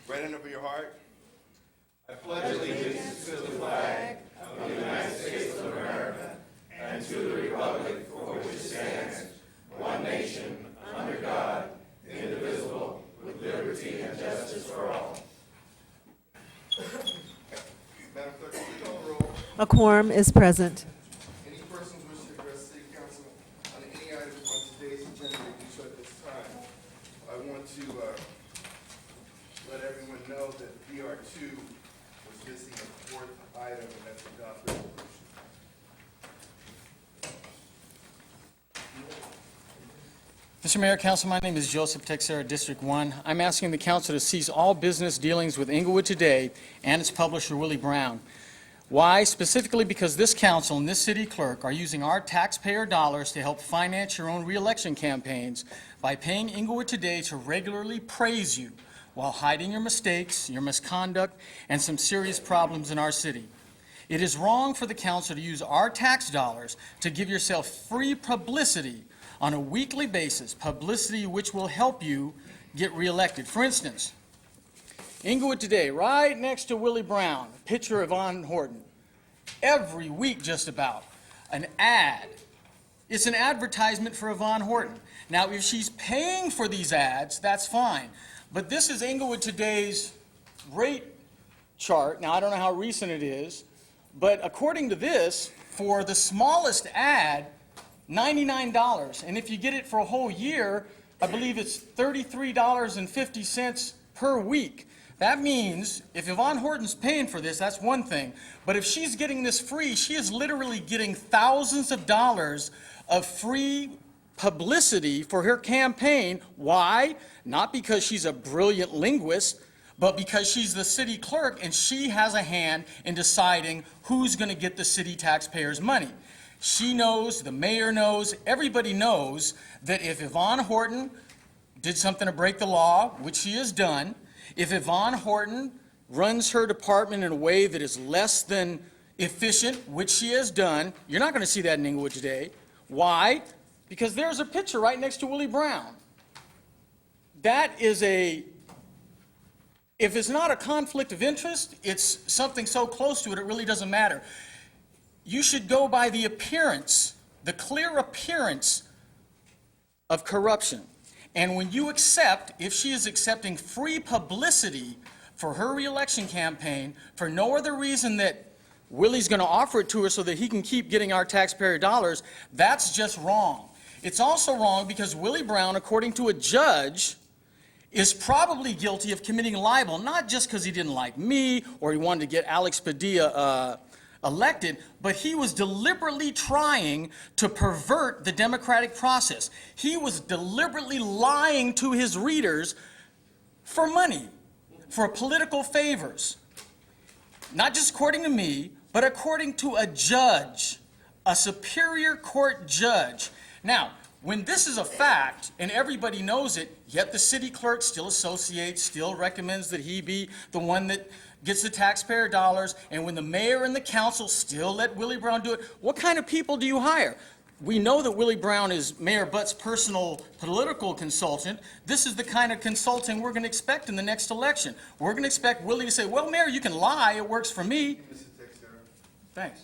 Right hand over your heart. I pledge allegiance to the flag of the United States of America and to the republic for which it stands, one nation, under God, indivisible, with liberty and justice for all. Madam Clerk, will you call the roll? A quorum is present. Any persons wishing to address City Council on any item on today's agenda may do so at this time. I want to let everyone know that BR2 was missing a fourth item, and that's adopted resolution. Mr. Mayor, Council, my name is Joseph Texera, District 1. I'm asking the Council to cease all business dealings with Inglewood Today and its publisher, Willie Brown. Why? Specifically because this Council and this City Clerk are using our taxpayer dollars to help finance your own re-election campaigns by paying Inglewood Today to regularly praise you while hiding your mistakes, your misconduct, and some serious problems in our city. It is wrong for the Council to use our tax dollars to give yourself free publicity on a weekly basis, publicity which will help you get reelected. For instance, Inglewood Today, right next to Willie Brown, a picture of Von Horton. Every week just about, an ad. It's an advertisement for Von Horton. Now, if she's paying for these ads, that's fine. But this is Inglewood Today's rate chart. Now, I don't know how recent it is, but according to this, for the smallest ad, $99, and if you get it for a whole year, I believe it's $33.50 per week. That means if Yvonne Horton's paying for this, that's one thing. But if she's getting this free, she is literally getting thousands of dollars of free publicity for her campaign. Why? Not because she's a brilliant linguist, but because she's the city clerk and she has a hand in deciding who's going to get the city taxpayers' money. She knows, the mayor knows, everybody knows that if Yvonne Horton did something to break the law, which she has done, if Yvonne Horton runs her department in a way that is less than efficient, which she has done, you're not going to see that in Inglewood Today. Why? Because there's a picture right next to Willie Brown. That is if it's not a conflict of interest, it's something so close to it, it really doesn't matter. You should go by the appearance, the clear appearance of corruption. And when you accept, if she is accepting free publicity for her reelection campaign for no other reason that Willie's going to offer it to her so that he can keep getting our taxpayer dollars, that's just wrong. It's also wrong because Willie Brown, according to a judge, is probably guilty of committing libel, not just because he didn't like me or he wanted to get Alex Padilla elected, but he was deliberately trying to pervert the democratic process. He was deliberately lying to his readers for money, for political favors. Not just according to me, but according to a judge, a superior court judge. Now, when this is a fact and everybody knows it, yet the city clerk still associates, still recommends that he be the one that gets the taxpayer dollars, and when the mayor and the council still let Willie Brown do it, what kind of people do you hire? We know that Willie Brown is Mayor Butt's personal political consultant. This is the kind of consulting we're going to expect in the next election. We're going to expect Willie to say, well, Mayor, you can lie, it works for me. Mr. Texera. Thanks.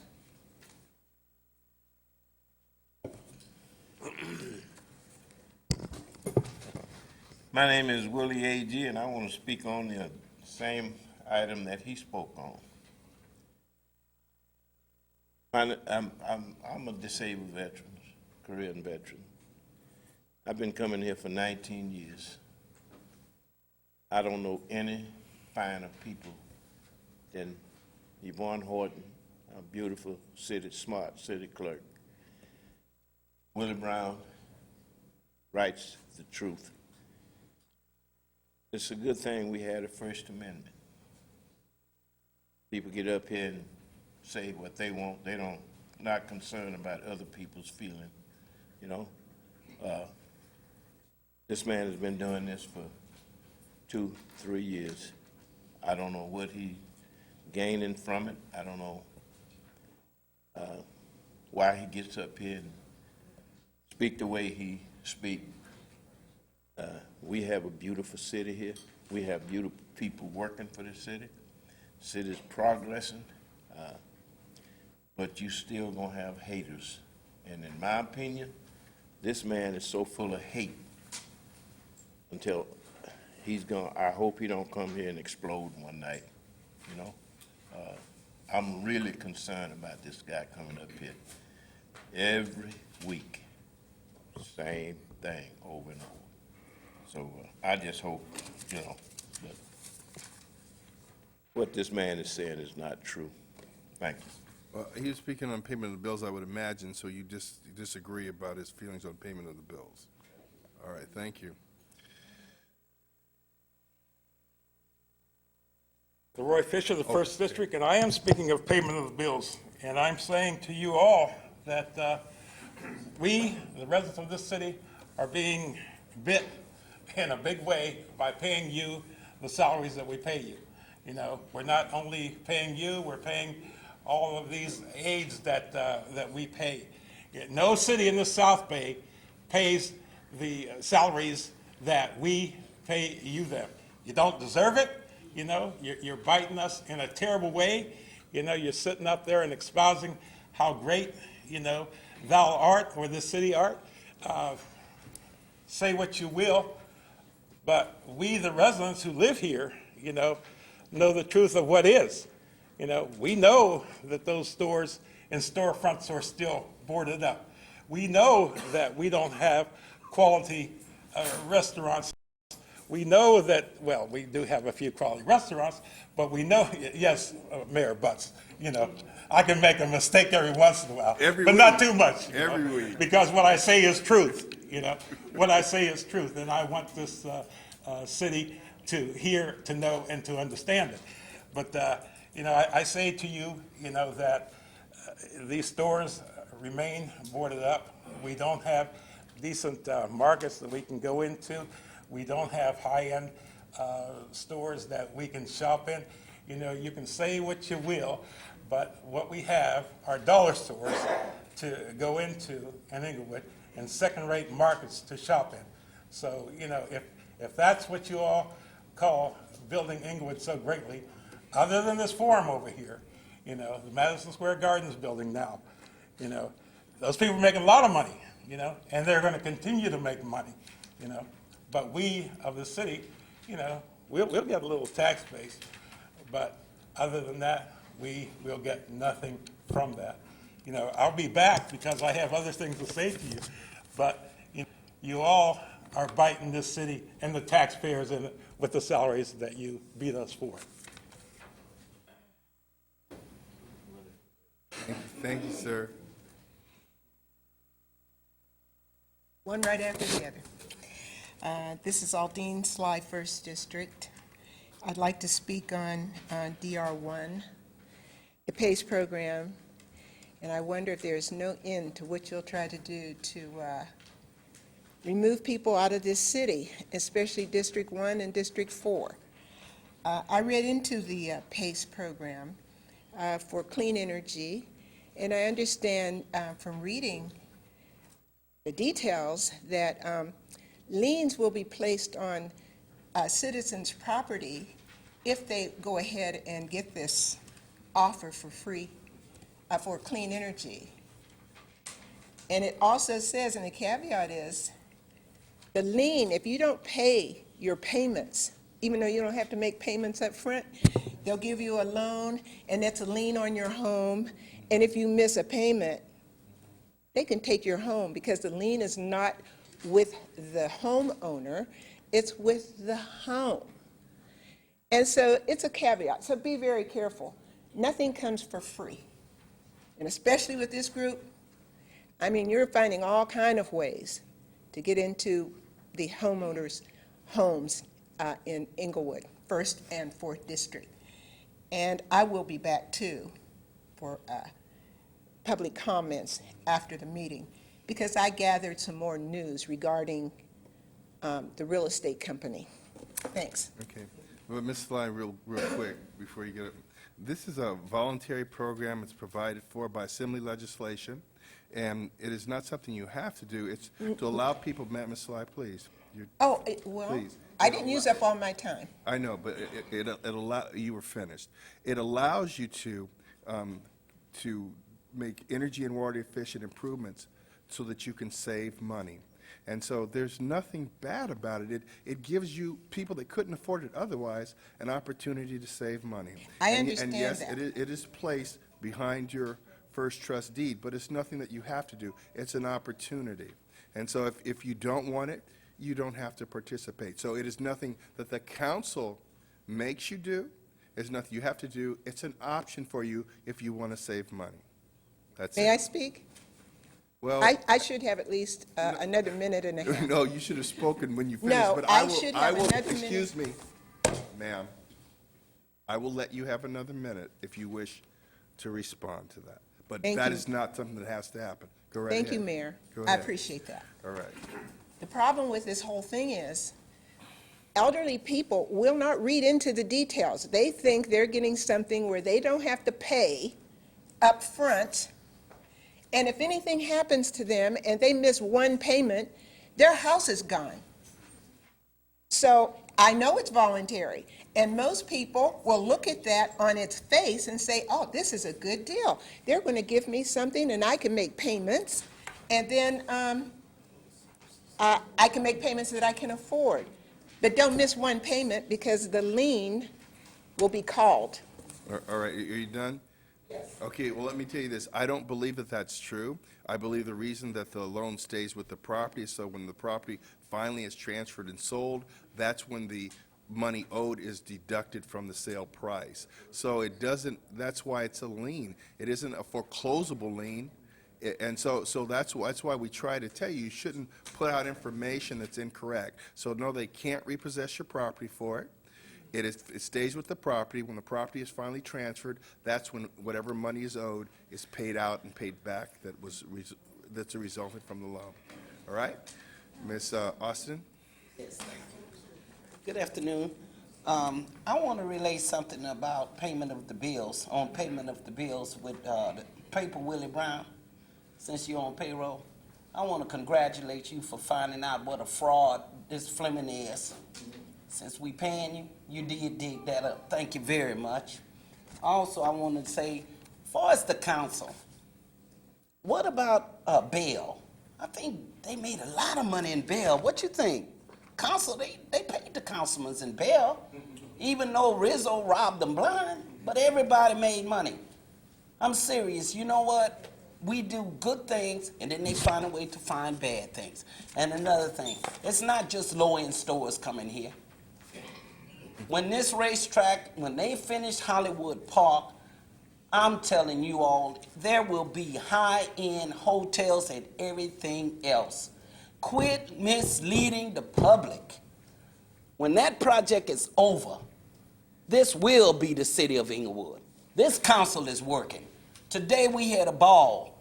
My name is Willie A.G., and I want to speak on the same item that he spoke on. I'm a disabled veteran, Korean veteran. I've been coming here for 19 years. I don't know any finer people than Yvonne Horton, a beautiful city, smart city clerk. Willie Brown writes the truth. It's a good thing we had a First Amendment. People get up here and say what they want. They don't, not concerned about other people's feeling, you know. This man has been doing this for 2-3 years. I don't know what he gaining from it. I don't know why he gets up here and speak the way he speak. We have a beautiful city here. We have beautiful people working for the city. City's progressing, but you still gonna have haters. And in my opinion, this man is so full of hate until I hope he don't come here and explode one night, you know? I'm really concerned about this guy coming up here every week, same thing over and over. So I just hope, you know, that what this man is saying is not true. Thank you. Well, he was speaking on payment of the bills, I would imagine, so you disagree about his feelings on payment of the bills. All right, thank you. Roy Fisher, the First District, and I am speaking of payment of the bills. And I'm saying to you all that we, the residents of this city, are being bit in a big way by paying you the salaries that we pay you. You know, we're not only paying you, we're paying all of these aides that we pay. No city in the South Bay pays the salaries that we pay you them. You don't deserve it. You know, you're biting us in a terrible way. You know, you're sitting up there and espousing how great, you know, thou art, or this city art. Say what you will, but we, the residents who live here, you know the truth of what is. You know, we know that those stores and storefronts are still boarded up. We know that we don't have quality restaurants. We know that, well, we do have a few quality restaurants, but we know, yes, Mayor Butts, you know, I can make a mistake every once in a while, but not too much. Every week. Because what I say is truth, you know. What I say is truth, and I want this city to hear, to know, and to understand it. But, you know, I say to you, you know, that these stores remain boarded up. We don't have decent markets that we can go into. We don't have high-end stores that we can shop in. You know, you can say what you will, but what we have are dollar stores to go into in Inglewood and second-rate markets to shop in. So, you know, if that's what you all call building Inglewood so greatly, other than this forum over here, you know, the Madison Square Gardens building now, you know, those people are making a lot of money, you know, and they're going to continue to make money, you know. But we of the city, you know, we'll get a little tax base, but other than that, we will get nothing from that. You know, I'll be back because I have other things to say to you, but you all are biting this city and the taxpayers in it with the salaries that you beat us for. Thank you, sir. One right after the other. This is Aldine Sly, First District. I'd like to speak on DR1, the PACE program, and I wonder if there's no end to what you'll try to do to remove people out of this city, especially District 1 and District 4. I read into the PACE program for clean energy, and I understand from reading the details that liens will be placed on citizens' property if they go ahead and get this offer for free for clean energy. And it also says, and the caveat is, the lien, if you don't pay your payments, even though you don't have to make payments up front, they'll give you a loan, and that's a lien on your home. And if you miss a payment, they can take your home because the lien is not with the homeowner, it's with the home. And so it's a caveat, so be very careful. Nothing comes for free. And especially with this group, I mean, you're finding all kind of ways to get into the homeowners' homes in Inglewood, 1st and 4th District. And I will be back too for public comments after the meeting, because I gathered some more news regarding the real estate company. Thanks. Okay. Well, Ms. Sly, real quick, before you get up. This is a voluntary program. It's provided for by Assembly legislation, and it is not something you have to do. It's to allow people, Ms. Sly, please. Oh, well, Please. I didn't use up all my time. I know, but you were finished. It allows you to make energy and water efficient improvements so that you can save money. And so there's nothing bad about it. It gives you, people that couldn't afford it otherwise, an opportunity to save money. I And understand yes, that. it is placed behind your first trust deed, but it's nothing that you have to do. It's an opportunity. And so if you don't want it, you don't have to participate. So it is nothing that the council makes you do. It's nothing you have to do. It's an option for you if you want to save money. That's May I it. speak? Well, I should have at least another minute and a half. no, you should have spoken when you finished. No, but I will- should I have will- another Excuse me, ma'am. I will let you have another minute if you wish to respond to that. But Thank that you. is not something that has to happen. Go right ahead. Thank you, Mayor. Go I ahead. appreciate that. All right. The problem with this whole thing is elderly people will not read into the details. They think they're getting something where they don't have to pay up front. And if anything happens to them and they miss one payment, their house is gone. So I know it's voluntary, and most people will look at that on its face and say, oh, this is a good deal. They're going to give me something and I can make payments, and then I can make payments that I can afford. But don't miss one payment because the lien will be called. All right, are you done? Yes. Okay, well, let me tell you this. I don't believe that that's true. I believe the reason that the loan stays with the property is so when the property finally is transferred and sold, that's when the money owed is deducted from the sale price. So it doesn't, that's why it's a lien. It isn't a foreclosable lien. And so that's why we try to tell you, you shouldn't put out information that's incorrect. So no, they can't repossess your property for it. It stays with the property. When the property is finally transferred, that's when whatever money is owed is paid out and paid back that's resulted from the loan. All right? Ms. Austin? Good afternoon. I want to relay something about payment of the bills, with the paper Willie Brown, since you're on payroll. I want to congratulate you for finding out what a fraud this Fleming is. Since we paying you, you did dig that up. Thank you very much. Also, I want to say, as far as the council, what about bail? I think they made a lot of money in bail. What you think? Council, they paid the councilmen in bail, even though Rizzo robbed them blind, but everybody made money. I'm serious. You know what? We do good things, and then they find a way to find bad things. And another thing, it's not just low-end stores coming here. When this racetrack, when they finish Hollywood Park, I'm telling you all, there will be high-end hotels and everything else. Quit misleading the public. When that project is over, this will be the city of Inglewood. This council is working. Today we had a ball.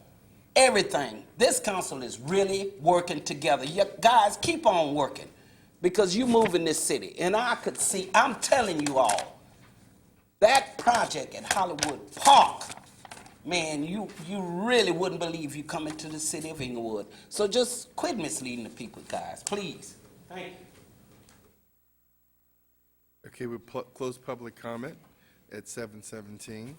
Everything. This council is really working together. You guys, keep on working because you move in this city. And I could see, I'm telling you all, that project at Hollywood Park, man, you really wouldn't believe you come into the city of Inglewood. So just quit misleading the people, guys, please. Thank you. Okay, we close public comment at 7:17.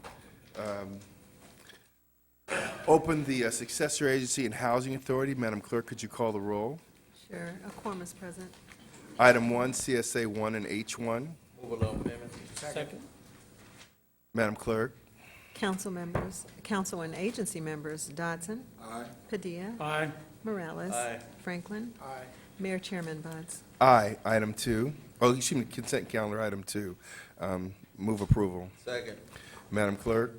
Open the Successor Agency and Housing Authority. Madam Clerk, could you call the roll? Sure. A quorum is present. Item 1, CSA 1 and H1. Second. Madam Clerk? Council members, council and agency members, Dodson. Aye. Padilla. Aye. Morales. Aye. Franklin. Aye. Mayor Chairman Buds. Aye. Item 2. Oh, excuse me, consent calendar, item 2. Move approval. Second. Madam Clerk?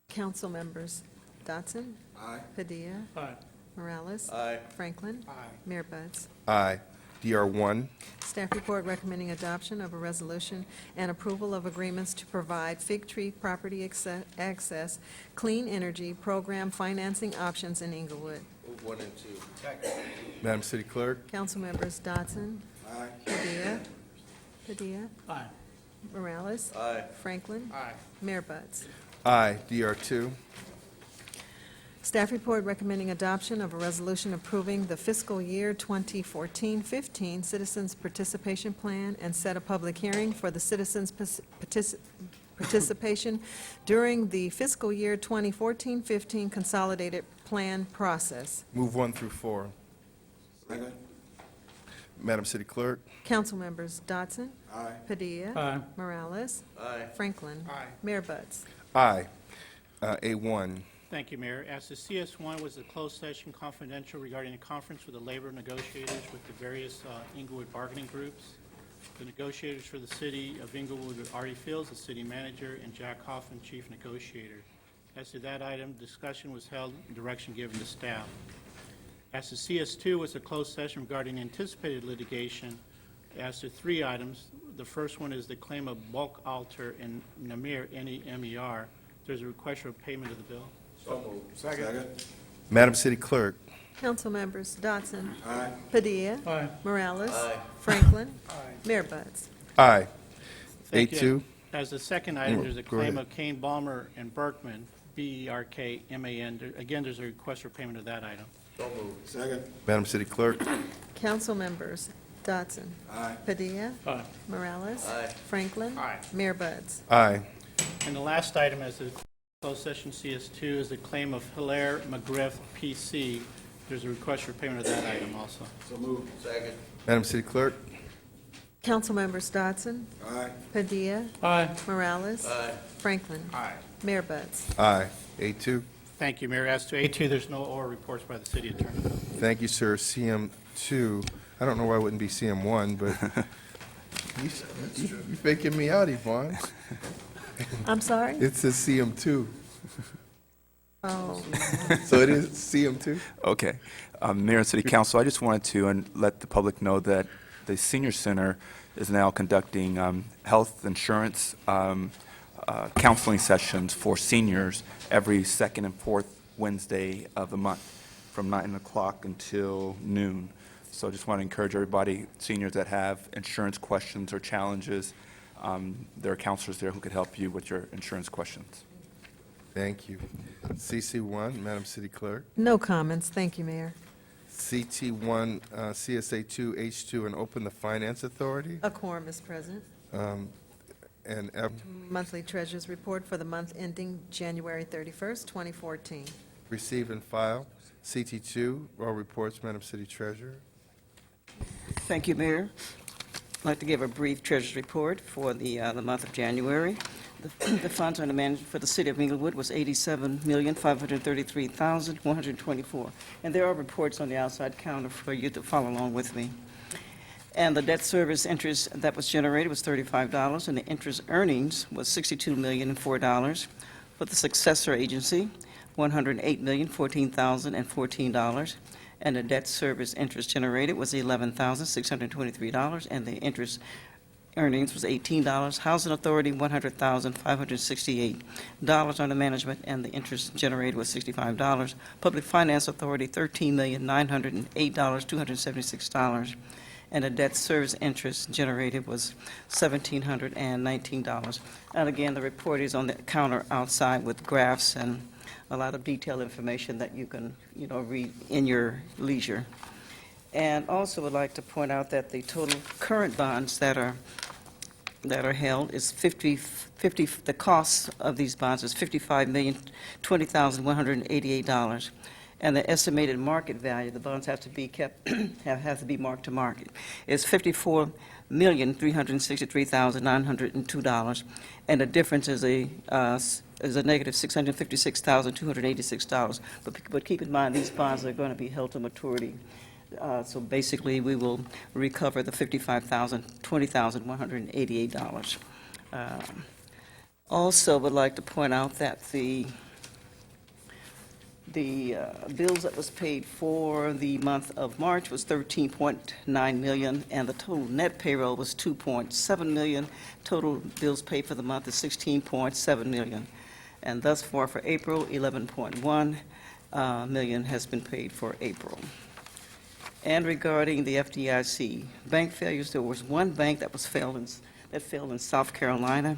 Council members, Dodson. Aye. Padilla. Aye. Morales. Aye. Franklin. Aye. Mayor Buds. Aye. DR 1. Staff report recommending adoption of a resolution and approval of agreements to provide Fig Tree Property Access Clean Energy Program financing options in Inglewood. Move 1 and 2. Second. Madam City Clerk? Council members Dodson. Aye. Padilla. Aye. Morales. Aye. Franklin. Aye. Mayor Buds. Aye. DR 2. Staff report recommending adoption of a resolution approving the fiscal year 2014-15 Citizens Participation Plan and set a public hearing for the citizens' participation during the fiscal year 2014-15 consolidated plan process. Move 1 through 4. Madam City Clerk? Council members Dodson. Aye. Padilla. Aye. Morales. Aye. Franklin. Aye. Mayor Buds. Aye. A1. Thank you, Mayor. As the CS1 was a closed session confidential regarding a conference with the labor negotiators with the various Inglewood bargaining groups. The negotiators for the city of Inglewood were Artie Fields, the city manager, and Jack Hoffman, chief negotiator. As to that item, discussion was held and direction given to staff. As to CS2 was a closed session regarding anticipated litigation. As to 3 items, the first one is the claim of bulk alter in Namir, N-E-M-E-R. There's a request for payment of the bill. So moved. Second. Madam City Clerk? Council members Dodson. Aye. Padilla. Aye. Morales. Aye. Franklin. Mayor Buds. Aye. Thank A2. you. As the second item, there's a Go claim ahead. of Kane Balmer and Berkman, B-E-R-K-M-A-N. Again, there's a request for payment of that item. So moved. Second. Madam City Clerk? Council members Dodson. Aye. Padilla. Aye. Morales. Aye. Franklin. Aye. Mayor Buds. Aye. And the last item as the closed session CS2 is the claim of Hilaire McGriff, P.C. There's a request for payment of that item also. So moved. Second. Madam City Clerk? Council members Dodson. Aye. Padilla. Aye. Morales. Aye. Franklin. Aye. Mayor Buds. Aye. A2. Thank you, Mayor. As to A2, there's no oral reports by the city attorney. Thank you, sir. CM2, I don't know why it wouldn't be CM1, but you're faking me out, Yvonne. I'm sorry? It says CM2, Oh, so it is CM2? Okay. Mayor and City Council, I just wanted to let the public know that the Senior Center is now conducting health insurance counseling sessions for seniors every second and fourth Wednesday of the month from 9 o'clock until noon. So I just want to encourage everybody, seniors that have insurance questions or challenges, there are counselors there who could help you with your insurance questions. Thank you. CC1, Madam City Clerk. no comments. Thank you, Mayor. CT1, CSA2, H2, and open the Finance Authority. A quorum is present. And Monthly Treasurers Report for the month ending January 31st, 2014. receive and file. CT2, all reports, Madam City Treasurer. Thank you, Mayor. I'd like to give a brief Treasurer's report for the month of January. The funds under management for the city of Inglewood was $87,533,124. And there are reports on the outside counter for you to follow along with me. And the debt service interest that was generated was $35, and the interest earnings was $62,004. For the successor agency, $108,014,014. And the debt service interest generated was $11,623, and the interest earnings was $18. Housing Authority, $100,568 under management, and the interest generated was $65. Public Finance Authority, $13,908,276, and the debt service interest generated was $1,719. And again, the report is on the counter outside with graphs and a lot of detailed information that you can, read in your leisure. And also would like to point out that the total current bonds that are held is the cost of these bonds is $55,020,188. And the estimated market value, the bonds have to be have to be marked to market, is $54,363,902. And the difference is a negative $656,286. But keep in mind, these bonds are going to be held to maturity. So basically, we will recover the $20,188. Also, would like to point out that the bills that was paid for the month of March was $13.9 million, and the total net payroll was $2.7 million. Total bills paid for the month is $16.7 million. And thus far for April, $11.1 million has been paid for April. And regarding the FDIC bank failures, there was one bank that failed in South Carolina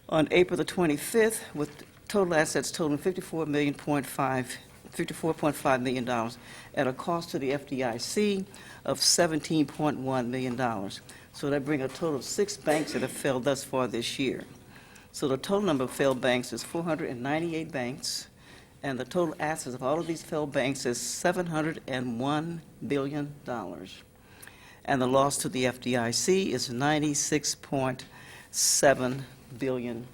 on April the 25th with total assets totaling $54.5 $54.5 million at a cost to the FDIC of $17.1 million. So that brings a total of 6 banks that have failed thus far this year. So the total number of failed banks is 498 banks, and the total assets of all of these failed banks is $701 billion. And the loss to the FDIC is $96.7 billion.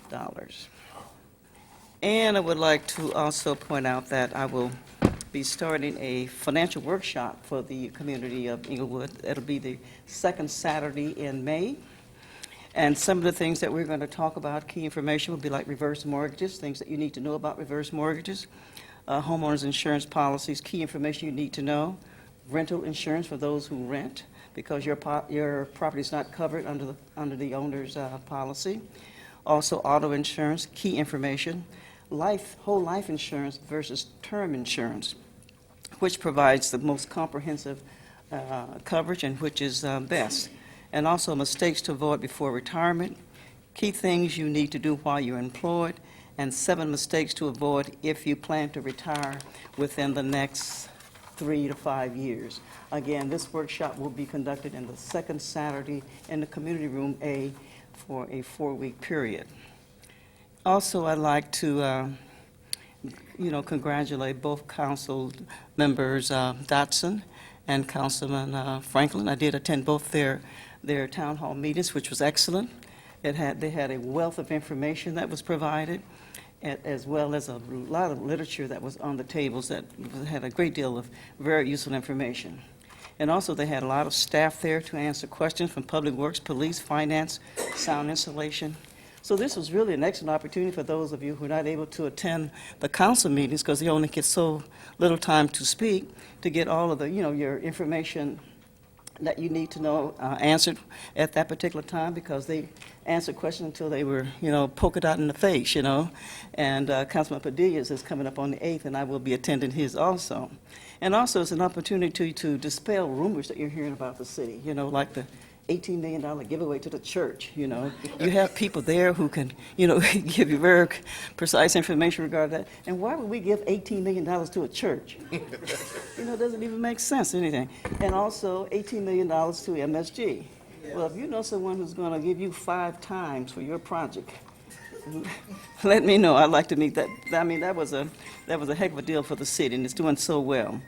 And I would like to also point out that I will be starting a financial workshop for the community of Inglewood. It'll be the second Saturday in May. And some of the things that we're going to talk about, key information, will be like reverse mortgages, things that you need to know about reverse mortgages, homeowners insurance policies, key information you need to know, rental insurance for those who rent, because your property is not covered under the owner's policy. Also, auto insurance, key information, whole life insurance versus term insurance, which provides the most comprehensive coverage and which is best. And also mistakes to avoid before retirement, key things you need to do while you're employed, and 7 mistakes to avoid if you plan to retire within the next 3 to 5 years. Again, this workshop will be conducted in the second Saturday in the Community Room A for a 4-week period. Also, I'd like to congratulate both council members, Dotson and Councilman Franklin. I did attend both their town hall meetings, which was excellent. They had a wealth of information that was provided, as well as a lot of literature that was on the tables that had a great deal of very useful information. And also, they had a lot of staff there to answer questions from Public Works, Police, Finance, Sound Installation. So this was really an excellent opportunity for those of you who are not able to attend the council meetings because they only get so little time to speak, to get all of the, your information that you need to know answered at that particular time, because they answered questions until they were, polka dot in the face, And Councilman Padilla is coming up on the 8th, and I will be attending his also. And also, it's an opportunity to dispel rumors that you're hearing about the city, like the $18 million giveaway to the church, You have people there who can, give you very precise information regarding that. And why would we give $18 million to a church? It doesn't even make sense, anything. And also $18 million to MSG. Well, if you know someone who's going to give you 5 times for your project, let me know. I'd like to meet that. I mean, that was a heck of a deal for the city, and it's doing so well.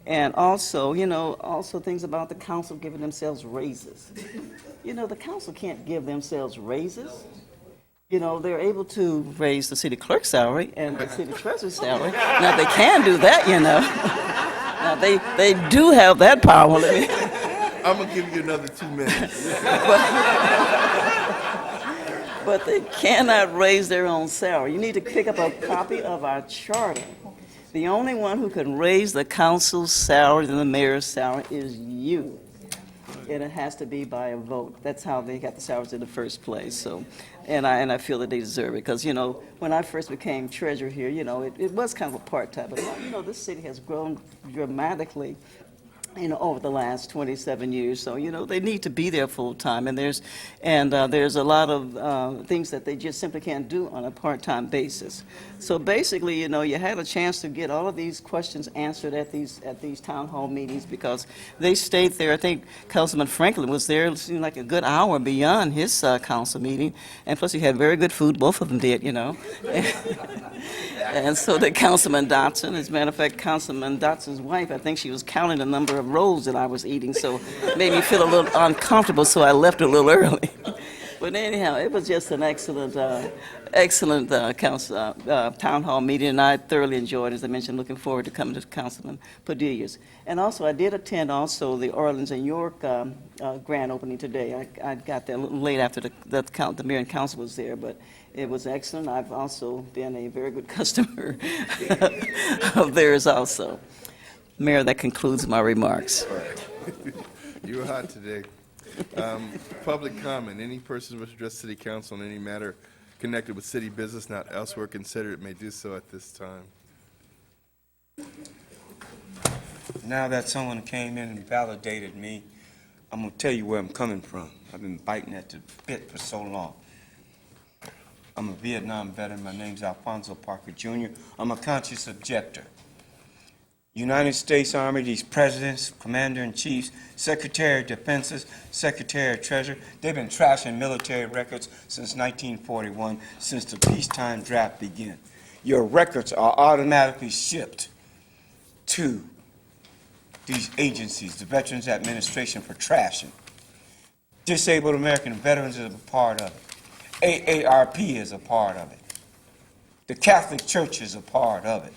And also, also things about the council giving themselves raises. The council can't give themselves raises. They're able to raise the city clerk's salary and the city treasurer's salary. Now, they can do that, Now, they do have that power. I'm going to give you another 2 minutes. But they cannot raise their own salary. You need to pick up a copy of our charter. The only one who can raise the council's salary and the mayor's salary is you. And it has to be by a vote. That's how they got the salaries in the first place. So, and I feel that they deserve it. Because, when I first became treasurer here, it was kind of a part-time. But, this city has grown dramatically, over the last 27 years. So, they need to be there full-time. And there's a lot of things that they just simply can't do on a part-time basis. So basically, you had a chance to get all of these questions answered at these town hall meetings, because they stayed there. I think Councilman Franklin was there, it seemed like a good hour beyond his council meeting. And plus, he had very good food. Both of them did, And so did Councilman Dotson. As a matter of fact, Councilman Dotson's wife, I think she was counting the number of rolls that I was eating, so it made me feel a little uncomfortable, so I left a little early. But anyhow, it was just an excellent town hall meeting, and I thoroughly enjoyed it. As I mentioned, looking forward to coming to Councilman Padilla's. And also, I did attend also the Orleans and York grand opening today. I got there a little late after the mayor and council was there, but it was excellent. I've also been a very good customer of theirs also. Mayor, that concludes my remarks. You were hot today. Public comment. Any person who wishes to address City Council on any matter connected with city business not elsewhere considered may do so at this time. Now that someone came in and validated me, I'm going to tell you where I'm coming from. I've been biting at the bit for so long. I'm a Vietnam veteran. My name's Alfonso Parker Jr. I'm a conscious objector. United States Army, these presidents, commander-in-chiefs, secretary of defenses, secretary of treasury, they've been trashing military records since 1941, since the peacetime draft began. Your records are automatically shipped to these agencies, the Veterans Administration, for trashing. Disabled American Veterans is a part of it. AARP is a part of it. The Catholic Church is a part of it.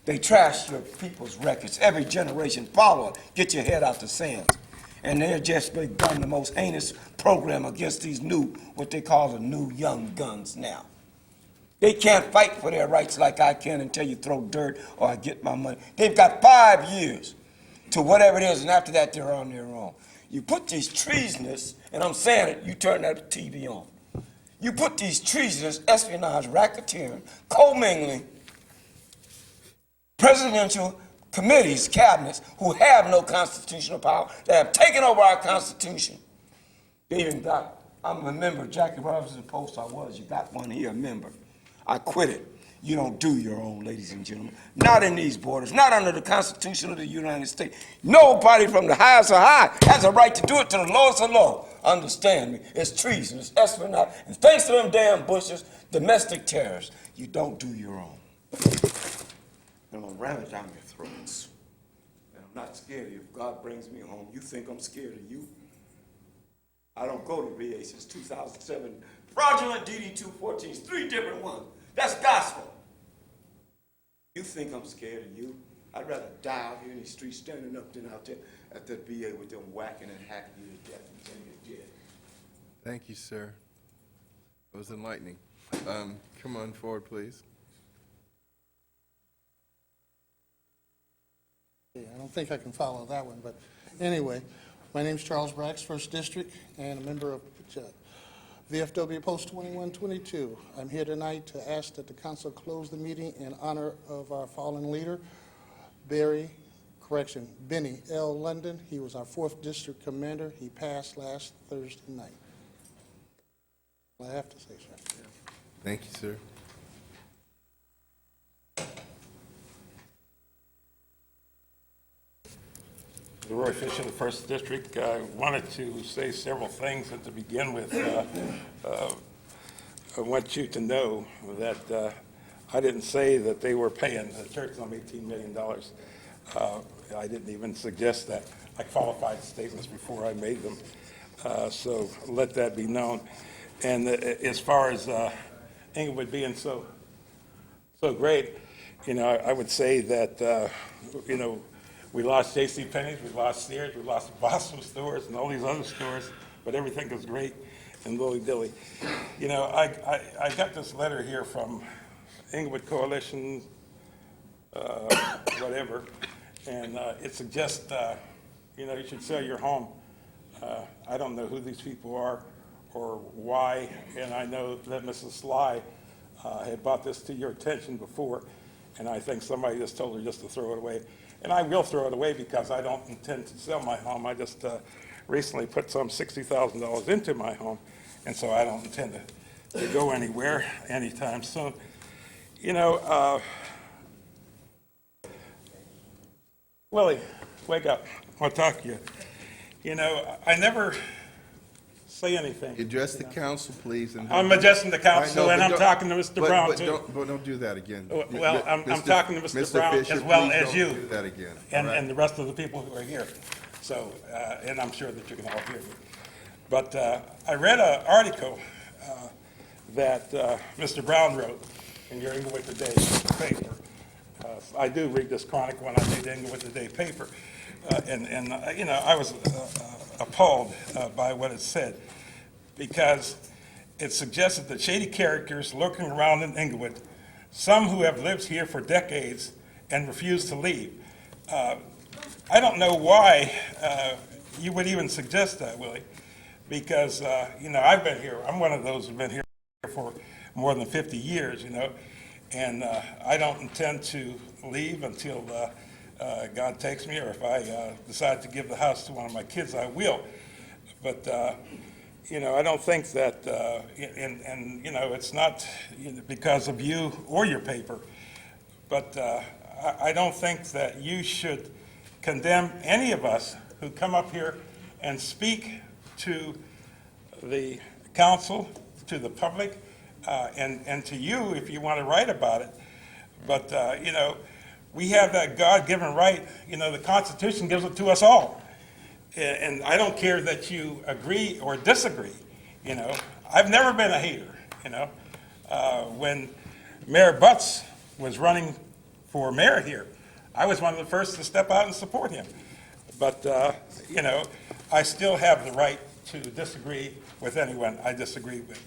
They trash your people's records. Every generation follow it. Get your head out the sands. And they're just done the most heinous program against these new, what they call the new young guns now. They can't fight for their rights like I can until you throw dirt or I get my money. They've got 5 years to whatever it is, and after that, they're on their own. You put these treasonous, and I'm saying it, you turn that TV on. You put these treasonous, espionage, racketeering, commingling, presidential committees, cabinets, who have no constitutional power, that have taken over our Constitution. They even got, I'm a member of Jackie Robinson's post I was, you got one here, a member. I quit it. You don't do your own, ladies and gentlemen. Not in these borders, not under the Constitution of the United States. Nobody from the highest of high has a right to do it to the lowest of low. Understand me. It's treason, it's espionage, and thanks to them damn Bushes, domestic terrorists. You don't do your own. I'm gonna ram it down your throats. And I'm not scared of you. If God brings me home, you think I'm scared of you? I don't go to VA since 2007. Fraudulent DD-214s, 3 different ones. That's gospel. You think I'm scared of you? I'd rather die out here in these streets standing up than out there at that VA with them whacking and hacking you to death and saying you're dead. Thank you, sir. That was enlightening. Come on forward, please. I don't think I can follow that one, but anyway, my name's Charles Brax, 1st District, and a member of VFW Post 2122. I'm here tonight to ask that the council close the meeting in honor of our fallen leader, Benny L. London. He was our 4th District Commander. He passed last Thursday night. I have to say, sir. Thank you, sir. Roy Fisher, the 1st District. I wanted to say several things and to begin with. I want you to know that I didn't say that they were paying the church some $18 million. I didn't even suggest that. I qualified statements before I made them. So let that be known. And as far as Inglewood being so great, I would say that, we lost J.C. Penney's, we lost Sears, we lost Boston stores and all these other stores, but everything was great and lilly-dilly. I got this letter here from Inglewood Coalition, whatever, and it suggests, you should sell your home. I don't know who these people are or why, and I know that Mrs. Sly had brought this to your attention before, and I think somebody just told her just to throw it away. And I will throw it away because I don't intend to sell my home. I just recently put some $60,000 into my home, and so I don't intend to go anywhere anytime soon. Willie, wake up. I want to talk to you. I never say anything. Address the council, please. And I'm addressing the council, and I'm talking to Mr. Brown, too. But don't do that again. Well, I'm talking to Mr. Brown Fisher, as well please as don't you. do that again. And the rest of the people who are here. So, and I'm sure that you can all hear me. But I read an article that Mr. Brown wrote in your Inglewood Today paper. I do read this Chronicle when I read the Inglewood Today paper. I was appalled by what it said, because it suggested that shady characters lurking around in Inglewood, some who have lived here for decades and refuse to leave. I don't know why you would even suggest that, Willie, because, I've been here. I'm one of those who've been here for more than 50 years, and I don't intend to leave until God takes me, or if I decide to give the house to one of my kids, I will. But, I don't think that, it's not because of you or your paper, but I don't think that you should condemn any of us who come up here and speak to the council, to the public, and to you if you want to write about it. But, we have that God-given right, the Constitution gives it to us all. And I don't care that you agree or disagree, I've never been a hater, When Mayor Butts was running for mayor here, I was one of the first to step out and support him. But, I still have the right to disagree with anyone I disagree with.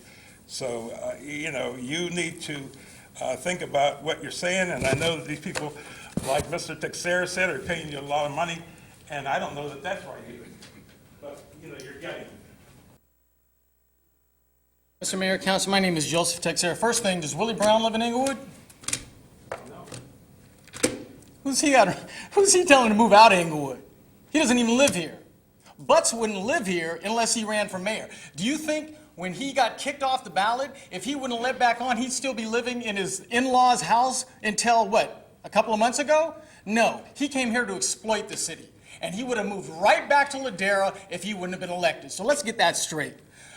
So, you need to think about what you're saying, and I know that these people, like Mr. Texera said, are paying you a lot of money, and I don't know that that's right either. But, you're getting it. Mr. Mayor, Council, my name is Joseph Texera. First thing, does Willie Brown live in Inglewood? No. Who's he telling to move out of Inglewood? He doesn't even live here. Butts wouldn't live here unless he ran for mayor. Do you think when he got kicked off the ballot, if he wouldn't have let back on, he'd still be living in his in-laws' house until, a couple of months ago? No, he came here to exploit the city. And he would have moved right back to Ladera if he wouldn't have been elected. So let's get that straight.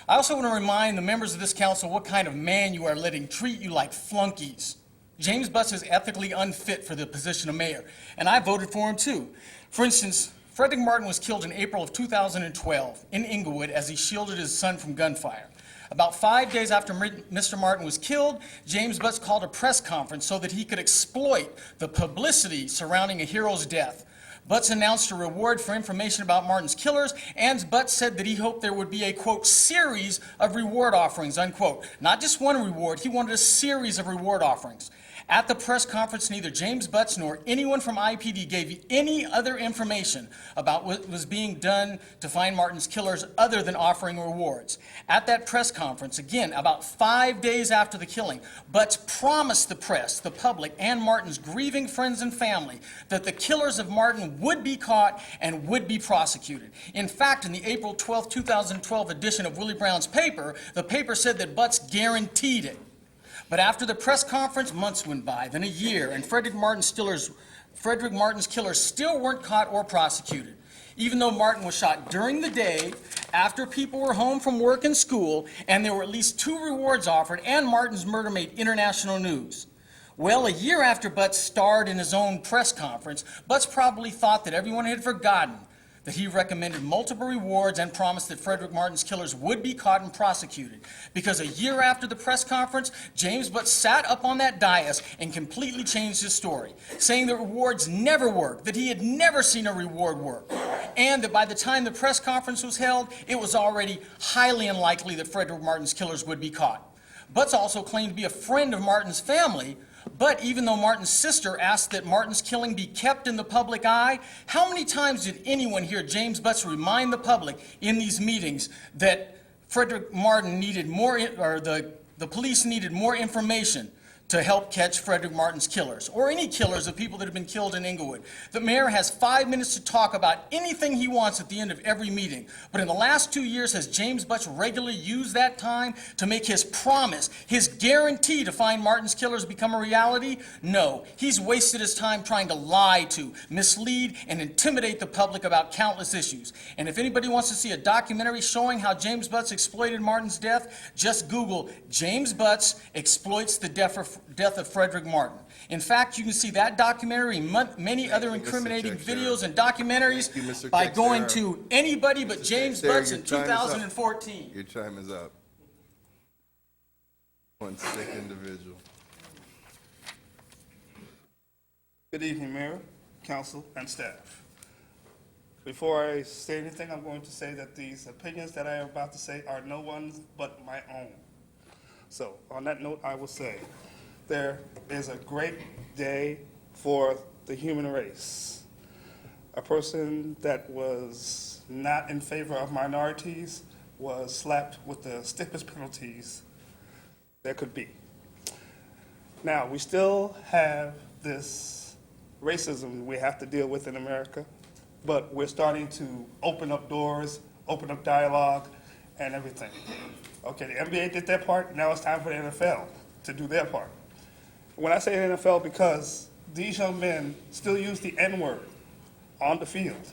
I also want to remind the members of this council what kind of man you are letting treat you like flunkies. James Butts is ethically unfit for the position of mayor, and I voted for him too. For instance, Frederick Martin was killed in April of 2012 in Inglewood as he shielded his son from gunfire. About 5 days after Mr. Martin was killed, James Butts called a press conference so that he could exploit the publicity surrounding a hero's death. Butts announced a reward for information about Martin's killers, and Butts said that he hoped there would be a, quote, series of reward offerings, unquote. Not just one reward, he wanted a series of reward offerings. At the press conference, neither James Butts nor anyone from IPD gave any other information about what was being done to find Martin's killers other than offering rewards. At that press conference, again, about 5 days after the killing, Butts promised the press, the public, and Martin's grieving friends and family that the killers of Martin would be caught and would be prosecuted. In fact, in the April 12, 2012 edition of Willie Brown's paper, the paper said that Butts guaranteed it. But after the press conference, months went by, then a year, and Frederick Martin's killers still weren't caught or prosecuted. Even though Martin was shot during the day, after people were home from work and school, and there were at least 2 rewards offered, and Martin's murder made international news. Well, a year after Butts starred in his own press conference, Butts probably thought that everyone had forgotten that he recommended multiple rewards and promised that Frederick Martin's killers would be caught and prosecuted. Because a year after the press conference, James Butts sat up on that dais and completely changed his story, saying that rewards never work, that he had never seen a reward work, and that by the time the press conference was held, it was already highly unlikely that Frederick Martin's killers would be caught. Butts also claimed to be a friend of Martin's family, but even though Martin's sister asked that Martin's killing be kept in the public eye, how many times did anyone hear James Butts remind the public in these meetings that Frederick Martin needed more, or the police needed more information to help catch Frederick Martin's killers, or any killers of people that have been killed in Inglewood? The mayor has 5 minutes to talk about anything he wants at the end of every meeting. But in the last 2 years, has James Butts regularly used that time to make his promise, his guarantee to find Martin's killers become a reality? No. He's wasted his time trying to lie to, mislead, and intimidate the public about countless issues. And if anybody wants to see a documentary showing how James Butts exploited Martin's death, just Google James Butts exploits the death of Frederick Martin. In fact, you can see that documentary and many other incriminating videos and documentaries by going to anybody but James Butts in 2014. Your time is up. One sick individual. Good evening, Mayor, Council, and staff. Before I say anything, I'm going to say that these opinions that I am about to say are no one's but my own. So, on that note, I will say, there is a great day for the human race. A person that was not in favor of minorities was slapped with the stiffest penalties there could be. Now, we still have this racism we have to deal with in America, but we're starting to open up doors, open up dialogue, and everything. Okay, the NBA did their part, now it's time for the NFL to do their part. When I say NFL, because these young men still use the N-word on the field.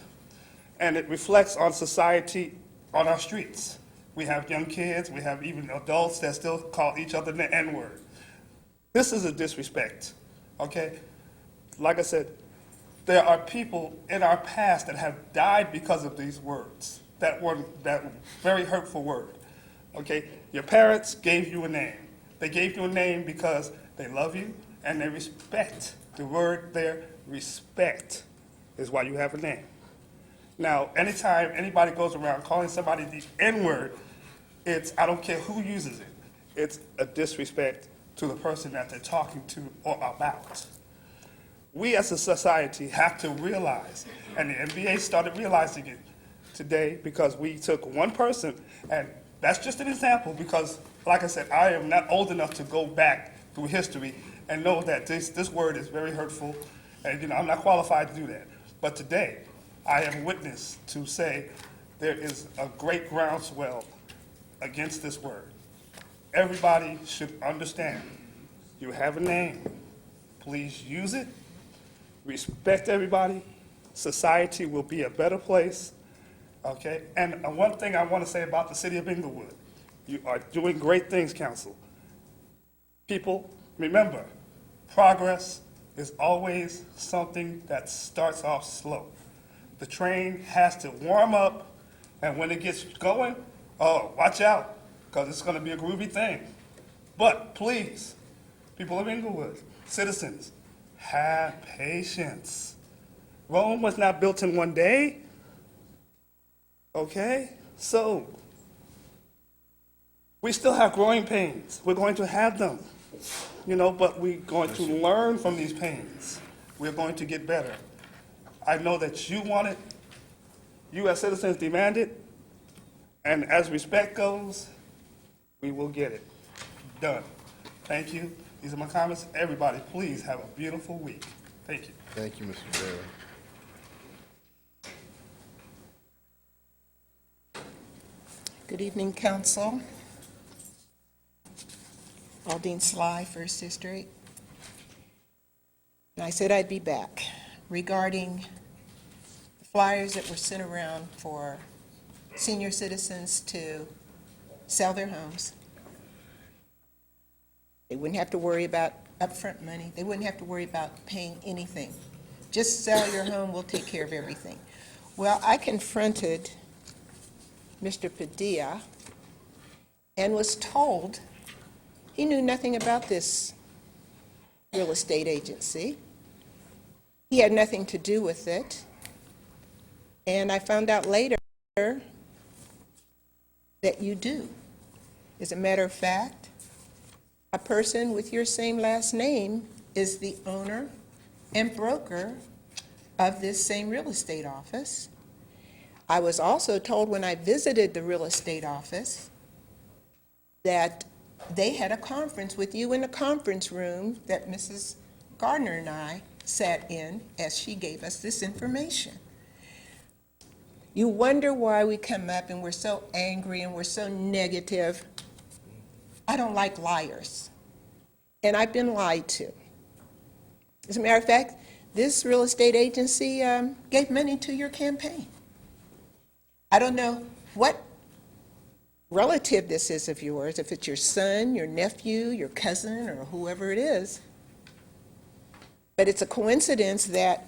And it reflects on society on our streets. We have young kids, we have even adults that still call each other the N-word. This is a disrespect, okay? Like I said, there are people in our past that have died because of these words, that very hurtful word, okay? Your parents gave you a name. They gave you a name because they love you and they respect. The word there, respect, is why you have a name. Now, anytime anybody goes around calling somebody the N-word, I don't care who uses it, it's a disrespect to the person that they're talking to or about. We as a society have to realize, and the NBA started realizing it today because we took one person, and that's just an example because, like I said, I am not old enough to go back through history and know that this word is very hurtful, and I'm not qualified to do that. But today, I am witness to say there is a great groundswell against this word. Everybody should understand. You have a name. Please use it. Respect everybody. Society will be a better place. Okay? And one thing I want to say about the city of Inglewood. You are doing great things, council. People, remember, progress is always something that starts off slow. The train has to warm up, and when it gets going, oh, watch out, because it's going to be a groovy thing. But please, people of Inglewood, citizens, have patience. Rome was not built in one day. Okay? So, we still have growing pains. We're going to have them, but we're going to learn from these pains. We're going to get better. I know that you want it. You as citizens demand it. And as respect goes, we will get it done. Thank you. These are my comments. Everybody, please have a beautiful week. Thank you. Thank you, Mr. Barrow. Good evening, council. Aldine Sly, First District. And I said I'd be back regarding the flyers that were sent around for senior citizens to sell their homes. They wouldn't have to worry about upfront money. They wouldn't have to worry about paying anything. Just sell your home, we'll take care of everything. Well, I confronted Mr. Padilla and was told he knew nothing about this real estate agency. He had nothing to do with it. And I found out later that you do. As a matter of fact, a person with your same last name is the owner and broker of this same real estate office. I was also told when I visited the real estate office that they had a conference with you in the conference room that Mrs. Gardner and I sat in as she gave us this information. You wonder why we come up and we're so angry and we're so negative. I don't like liars, and I've been lied to. As a matter of fact, this real estate agency gave money to your campaign. I don't know what relative this is of yours, if it's your son, your nephew, your cousin, or whoever it is, but it's a coincidence that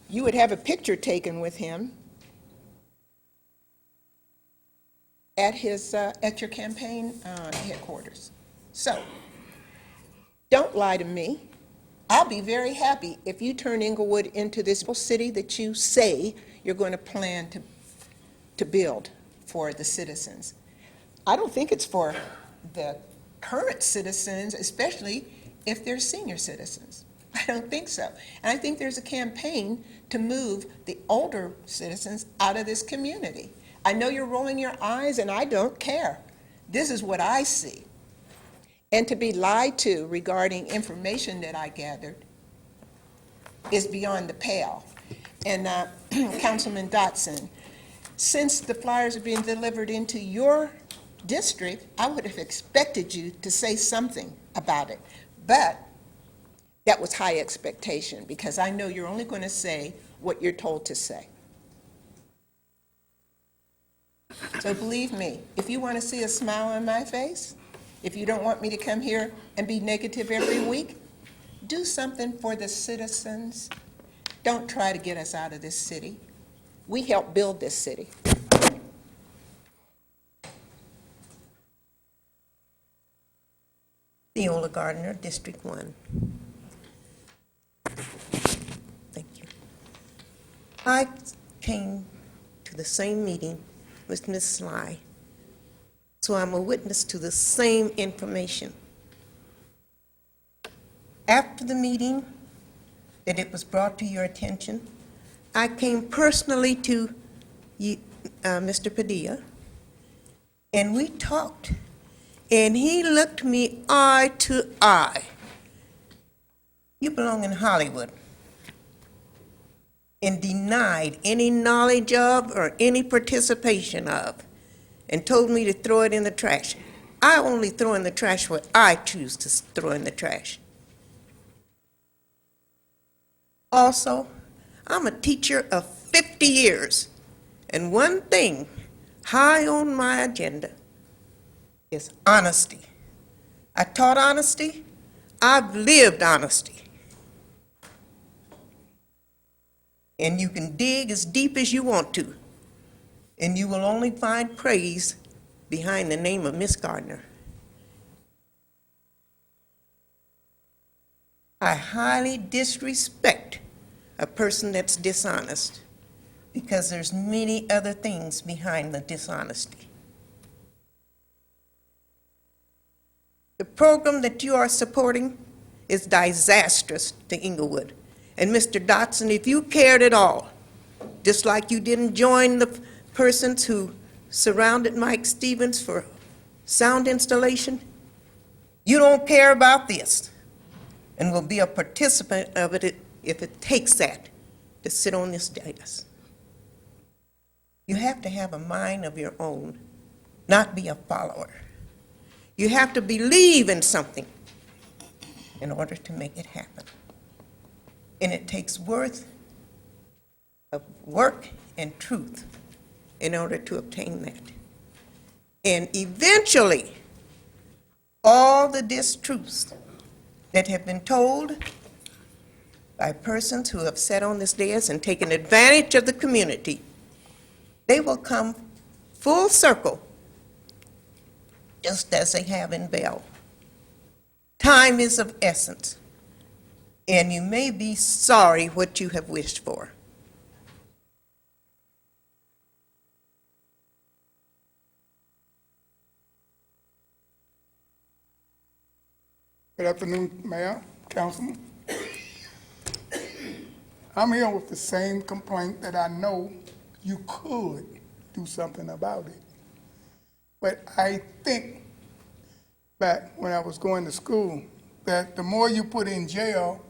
you would have a picture taken with him at your campaign headquarters. So, don't lie to me. I'll be very happy if you turn Inglewood into this city that you say you're going to plan to build for the citizens. I don't think it's for the current citizens, especially if they're senior citizens. I don't think so. And I think there's a campaign to move the older citizens out of this community. I know you're rolling your eyes, and I don't care. This is what I see. And to be lied to regarding information that I gathered is beyond the pale. And Councilman Dotson, since the flyers are being delivered into your district, I would have expected you to say something about it. But That was high expectation, because I know you're only going to say what you're told to say. So believe me, if you want to see a smile on my face, if you don't want me to come here and be negative every week, do something for the citizens. Don't try to get us out of this city. We helped build this city. Theola Gardner, District 1. Thank you. I came to the same meeting with Ms. Sly, so I'm a witness to the same information. After the meeting that it was brought to your attention, I came personally to you, Mr. Padilla, and we talked, and he looked me eye to eye. You belong in Hollywood, and denied any knowledge of or any participation of, and told me to throw it in the trash. I only throw in the trash what I choose to throw in the trash. Also, I'm a teacher of 50 years, and one thing high on my agenda is honesty. I taught honesty. I've lived honesty. And you can dig as deep as you want to, and you will only find praise behind the name of Miss Gardner. I highly disrespect a person that's dishonest, because there's many other things behind the dishonesty. The program that you are supporting is disastrous to Inglewood. And Mr. Dotson, if you cared at all, just like you didn't join the persons who surrounded Mike Stevens for sound installation, you don't care about this and will be a participant of it if it takes that to sit on this dais. You have to have a mind of your own, not be a follower. You have to believe in something in order to make it happen. And it takes worth of work and truth in order to obtain that. And eventually, all the distruths that have been told by persons who have sat on this dais and taken advantage of the community, they will come full circle, just as they have in Bell. Time is of essence, and you may be sorry what you have wished for. Good afternoon, Mayor, Councilman. I'm here with the same complaint that I know you could do something about it. But I think back when I was going to school that the more you put in jail,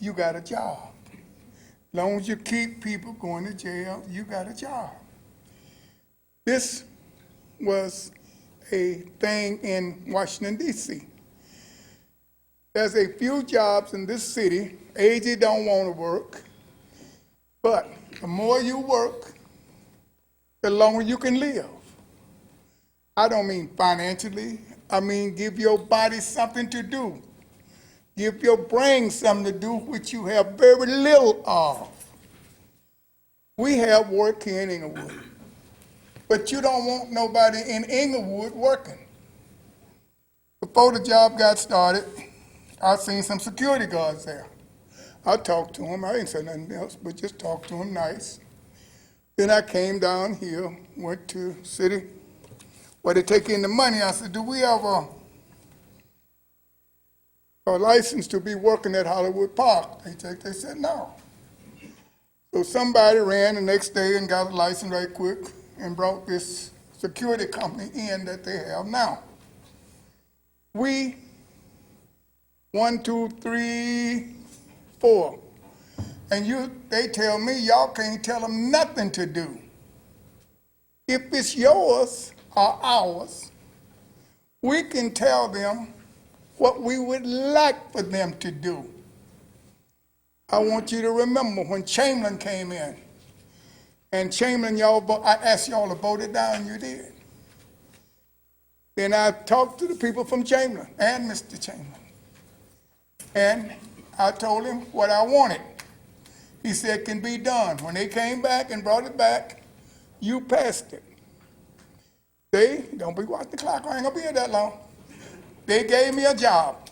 you got a job. As long as you keep people going to jail, you got a job. This was a thing in Washington, D.C. There's a few jobs in this city, AG don't want to work, but the more you work, the longer you can live. I don't mean financially, I mean give your body something to do. Give your brain something to do, which you have very little of. We have work here in Inglewood, but you don't want nobody in Inglewood working. Before the job got started, I seen some security guards there. I talked to them. I didn't say nothing else, but just talked to them nice. Then I came down here, went to city where they take in the money. I said, do we have a license to be working at Hollywood Park? They said no. So somebody ran the next day and got a license right quick and brought this security company in that they have now. We, 1, 2, 3, 4. And they tell me y'all can't tell them nothing to do. If it's yours or ours, we can tell them what we would like for them to do. I want you to remember when Chamberlain came in, and Chamberlain, I asked y'all to vote it down, you did. Then I talked to the people from Chamberlain and Mr. Chamberlain, and I told him what I wanted. He said, can be done. When they came back and brought it back, you passed it. Don't be watching the clock, I ain't gonna be here that long. They gave me a job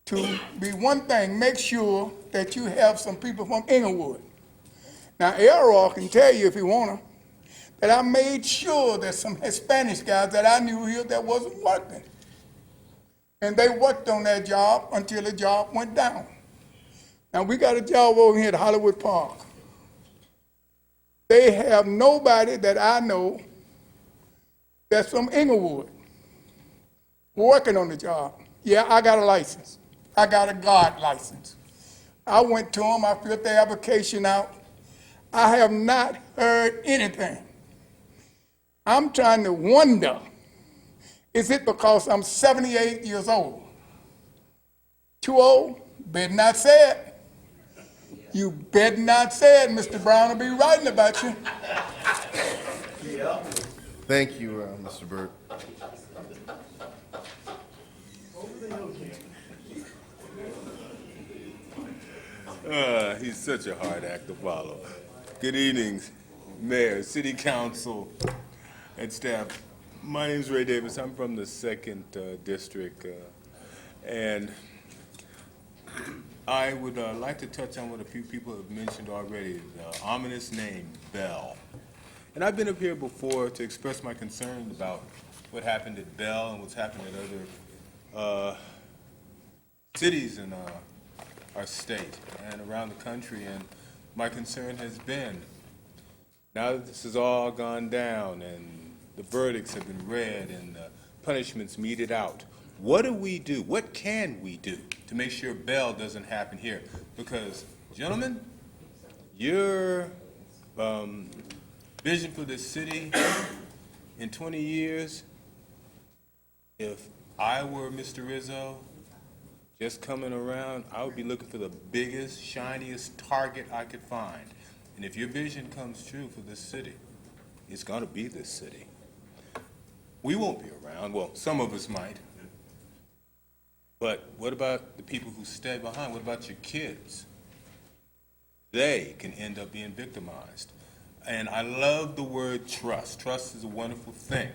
to be one thing, make sure that you have some people from Inglewood. Now, Elroy can tell you if you want to, that I made sure that some Hispanic guys that I knew here that wasn't working. And they worked on that job until the job went down. Now, we got a job over here at Hollywood Park. They have nobody that I know that's from Inglewood working on the job. Yeah, I got a license. I got a guard license. I went to them, I filled their application out. I have not heard anything. I'm trying to wonder, is it because I'm 78 years old? Too old? Better not say it. You better not say it, Mr. Brown will be writing about you. Thank you, Mr. Byrd. He's such a hard act to follow. Good evening, Mayor, City Council, and staff. My name's Ray Davis. I'm from the 2nd District, and I would like to touch on what a few people have mentioned already, the ominous name, Bell. And I've been up here before to express my concern about what happened at Bell and what's happened at other cities in our state and around the country, and my concern has been, now that this has all gone down and the verdicts have been read and the punishments meted out, what do we do? What can we do to make sure Bell doesn't happen here? Because, gentlemen, your vision for this city in 20 years, if I were Mr. Rizzo, just coming around, I would be looking for the biggest, shiniest target I could find. And if your vision comes true for this city, it's going to be this city. We won't be around. Well, some of us might. But what about the people who stay behind? What about your kids? They can end up being victimized. And I love the word trust. Trust is a wonderful thing.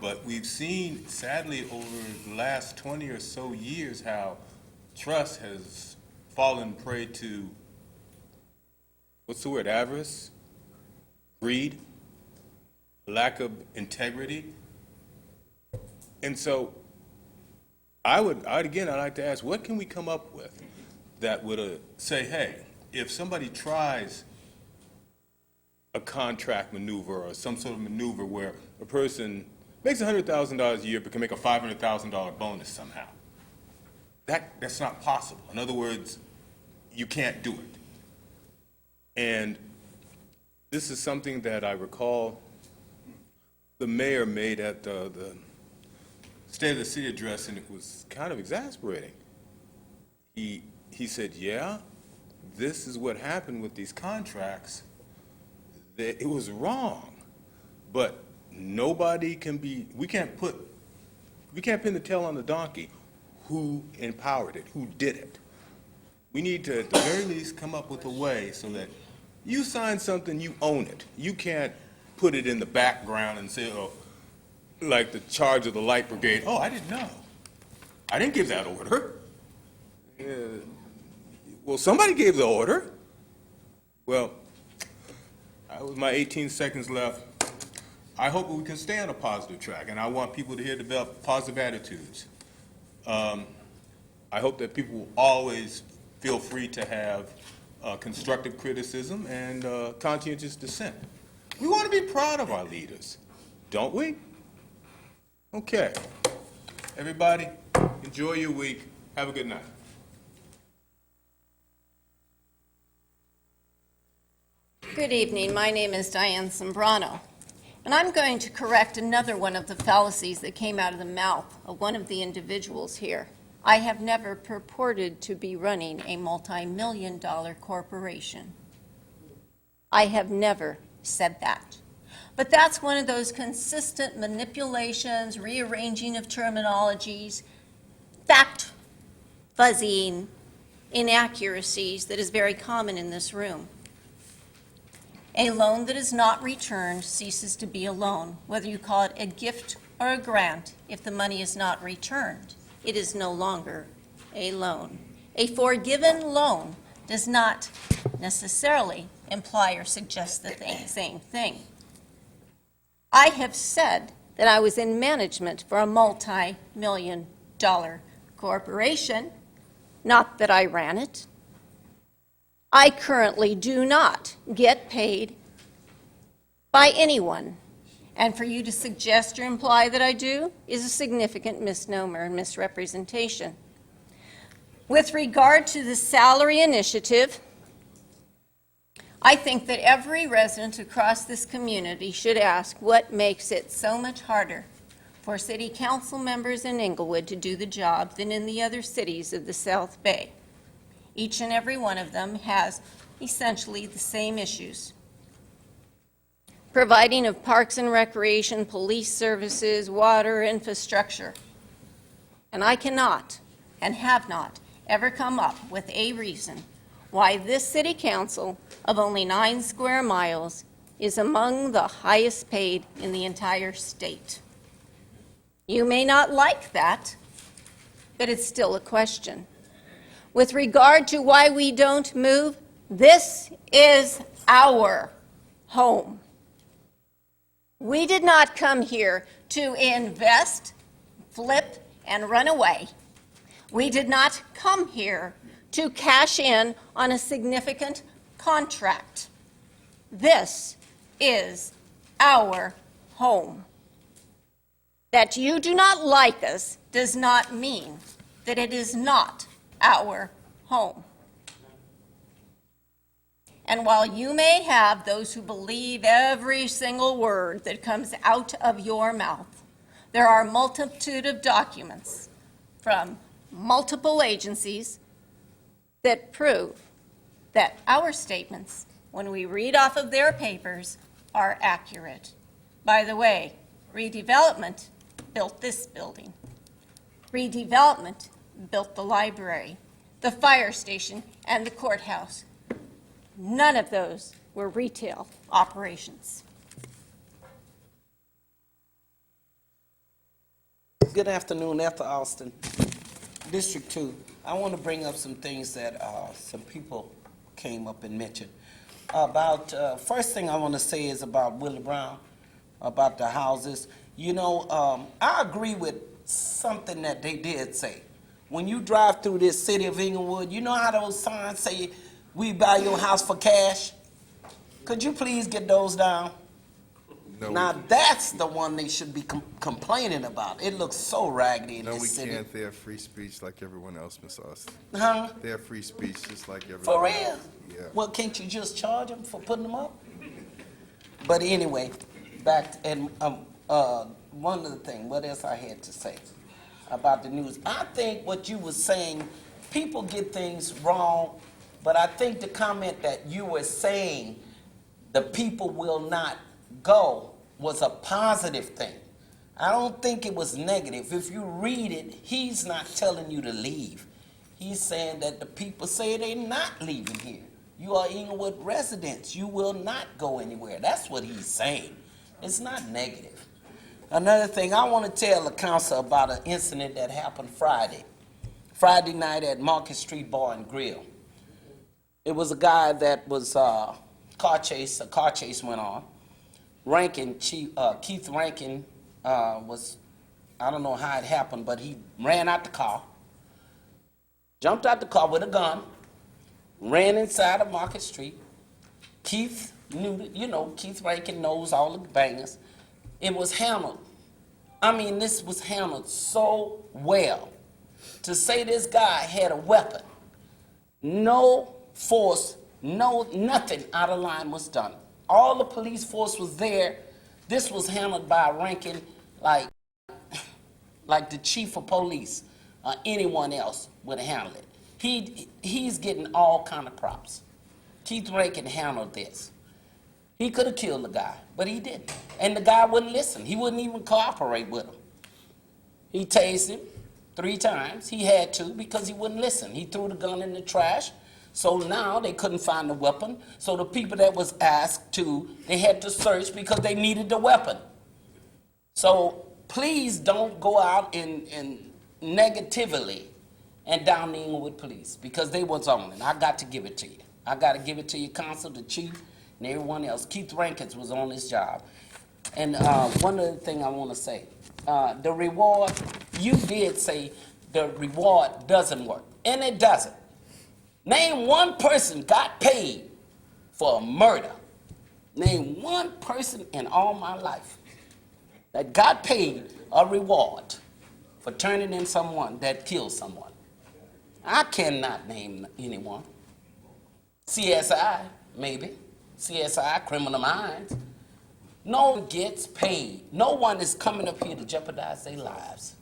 But we've seen, sadly, over the last 20 or so years, how trust has fallen prey to, what's the word, avarice, greed, lack of integrity. And so I'd like to ask, what can we come up with that would say, hey, if somebody tries a contract maneuver or some sort of maneuver where a person makes $100,000 a year but can make a $500,000 bonus somehow. That's not possible. In other words, you can't do it. And this is something that I recall the mayor made at the State of the City address, and it was kind of exasperating. He said, yeah, this is what happened with these contracts. That it was wrong, but nobody can be, we can't pin the tail on the donkey who empowered it, who did it. We need to, at the very least, come up with a way so that you sign something, you own it. You can't put it in the background and say, oh, like the charge of the light brigade, oh, I didn't know. I didn't give that order. Well, somebody gave the order. Well, with my 18 seconds left, I hope we can stay on a positive track, and I want people to develop positive attitudes. I hope that people will always feel free to have constructive criticism and conscientious dissent. We want to be proud of our leaders, don't we? Okay. Everybody, enjoy your week. Have a good night. Good evening. My name is Diane Sombrano, and I'm going to correct another one of the fallacies that came out of the mouth of one of the individuals here. I have never purported to be running a multi-million-dollar corporation. I have never said that. But that's one of those consistent manipulations, rearranging of terminologies, fact fuzzying, inaccuracies that is very common in this room. A loan that is not returned ceases to be a loan, whether you call it a gift or a grant. If the money is not returned, it is no longer a loan. A forgiven loan does not necessarily imply or suggest the same thing. I have said that I was in management for a multi-million-dollar corporation, not that I ran it. I currently do not get paid by anyone, and for you to suggest or imply that I do is a significant misnomer and misrepresentation. With regard to the salary initiative, I think that every resident across this community should ask what makes it so much harder for city council members in Inglewood to do the job than in the other cities of the South Bay. Each and every one of them has essentially the same issues. Providing of parks and recreation, police services, water, infrastructure. And I cannot and have not ever come up with a reason why this city council of only 9 square miles is among the highest paid in the entire state. You may not like that, but it's still a question. With regard to why we don't move, this is our home. We did not come here to invest, flip, and run away. We did not come here to cash in on a significant contract. This is our home. That you do not like us does not mean that it is not our home. And while you may have those who believe every single word that comes out of your mouth, there are a multitude of documents from multiple agencies that prove that our statements, when we read off of their papers, are accurate. By the way, redevelopment built this building. Redevelopment built the library, the fire station, and the courthouse. None of those were retail operations. Good afternoon, Ethel Austin, District 2. I want to bring up some things that some people came up and mentioned. First thing I want to say is about Willie Brown, about the houses. You know, I agree with something that they did say. When you drive through this city of Inglewood, you know how those signs say, "We buy your house for cash"? Could you please get those down? No, now, that's the one they should be complaining about. It looks so raggedy in this city. No, we can't. They have free speech like everyone else, Miss Austin. Huh? They have free speech just like everyone For else. real? Yeah. Well, can't you just charge them for putting them up? But anyway, back to, and one other thing, what else I had to say about the news. I think what you were saying, people get things wrong, but I think the comment that you were saying, the people will not go, was a positive thing. I don't think it was negative. If you read it, he's not telling you to leave. He's saying that the people say they're not leaving here. You are Inglewood residents. You will not go anywhere. That's what he's saying. It's not negative. Another thing, I want to tell the council about an incident that happened Friday night at Market Street Bar and Grill. It was a guy that was a car chase went on. Keith Rankin was, I don't know how it happened, but he ran out the car, jumped out the car with a gun, ran inside of Market Street. Keith knew, Keith Rankin knows all the bangers. It was handled. I mean, this was handled so well. To say this guy had a weapon, no force, nothing out of line was done. All the police force was there. This was handled by Rankin like the chief of police. or anyone else would handle it. He's getting all kind of props. Keith Rankin handled this. He could have killed the guy, but he didn't. And the guy wouldn't listen. He wouldn't even cooperate with him. He tased him 3 times. He had to because he wouldn't listen. He threw the gun in the trash. So now they couldn't find the weapon. So the people that was asked to, they had to search because they needed the weapon. So please don't go out and negatively and down the Inglewood police because they was on it. I got to give it to you. I got to give it to you, counsel, the chief, and everyone else. Keith Rankins was on this job. And one other thing I want to say, the reward, you did say the reward doesn't work, and it doesn't. Name one person got paid for a murder. Name one person in all my life that got paid a reward for turning in someone that killed someone. I cannot name anyone. CSI, maybe. CSI, Criminal Minds. No one gets paid. No one is coming up here to jeopardize their lives.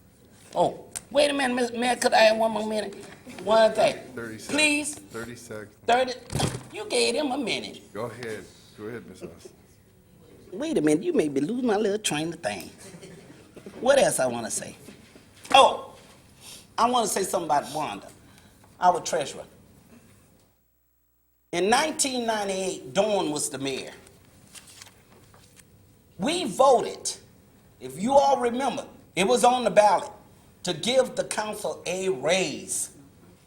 Oh, wait a minute, Mayor, could I have one more minute? One thing. 30 seconds. Please. 30 seconds. 30. You gave him a minute. Go ahead. Go ahead, Ms. Austin. Wait a minute, you made me lose my little train of thing. What else I want to say? Oh, I want to say something about Wanda, our treasurer. In 1998, Dawn was the mayor. We voted, if you all remember, it was on the ballot, to give the council a raise.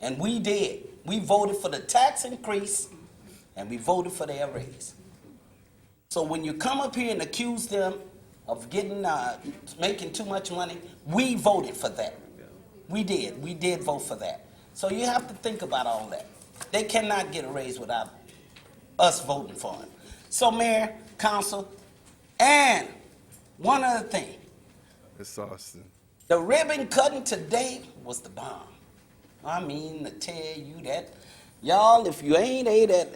And we did. We voted for the tax increase, and we voted for their raise. So when you come up here and accuse them of making too much money, we voted for that. We did. We did vote for that. So you have to think about all that. They cannot get a raise without us voting for it. So Mayor, Council, and one other thing. Ms. Austin. The ribbon cutting today was the bomb. I mean, to tell you that, y'all, if you ain't ate at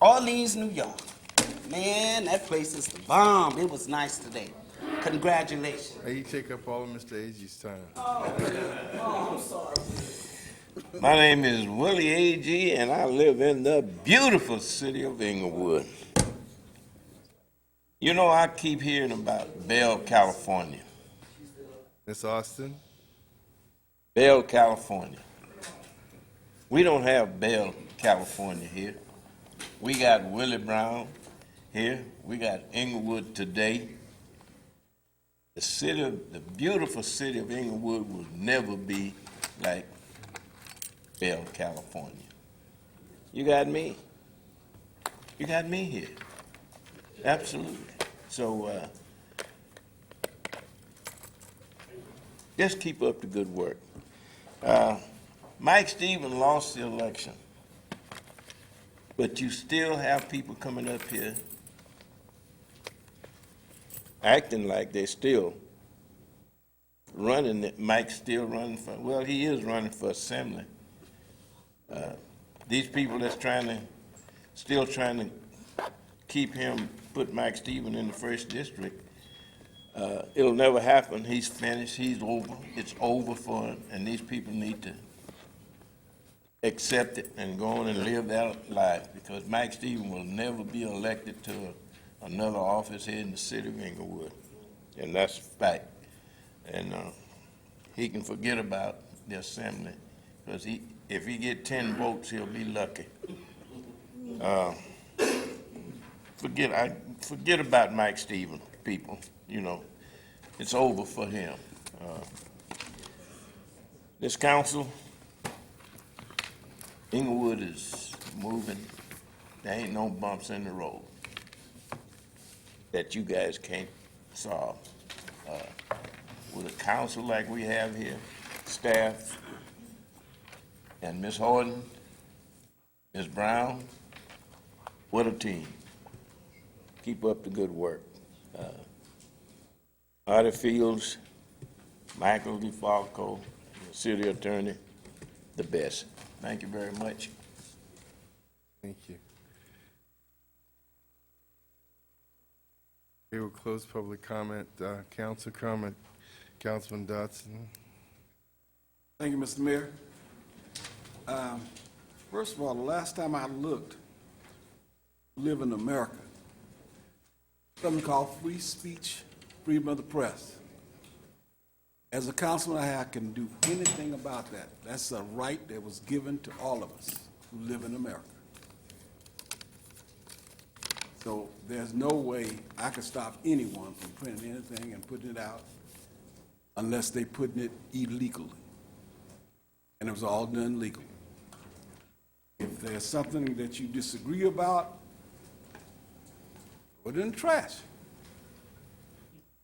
Orleans, New York, man, that place is the bomb. It was nice today. Congratulations. Hey, you take up all of Mr. Agee's time. Oh, I'm sorry. My name is Willie Agee, and I live in the beautiful city of Inglewood. You know, I keep hearing about Bell, California. Ms. Austin. Bell, California. We don't have Bell, California here. We got Willie Brown here. We got Inglewood today. The beautiful city of Inglewood will never be like Bell, California. You got me. You got me here. Absolutely. So just keep up the good work. Mike Stevens lost the election, but you still have people coming up here acting like they're still running. Mike's still running for, well, he is running for assembly. These people that's still trying to keep him, put Mike Stevens in the 1st District, it'll never happen. He's finished, he's over, it's over for him, and these people need to accept it and go on and live their life, because Mike Stevens will never be elected to another office here in the city of Inglewood, and that's a fact. And he can forget about the assembly, because if he get 10 votes, he'll be lucky. Forget about Mike Stevens, people. You know, it's over for him. This council, Inglewood is moving. There ain't no bumps in the road that you guys can't solve. With a council like we have here, staff, and Ms. Horton, Ms. Brown, what a team. Keep up the good work. Artie Fields, Michael DeFalco, city attorney, the best. Thank you very much. Thank you. We will close public comment. Council comment. Councilman Dotson. Thank you, Mr. Mayor. First of all, the last time I looked, live in America, something called free speech, freedom of the press. As a councilman, I can do anything about that. That's a right that was given to all of us who live in America. So there's no way I could stop anyone from printing anything and putting it out unless they putting it illegally. And it was all done legally. If there's something that you disagree about, put it in the trash.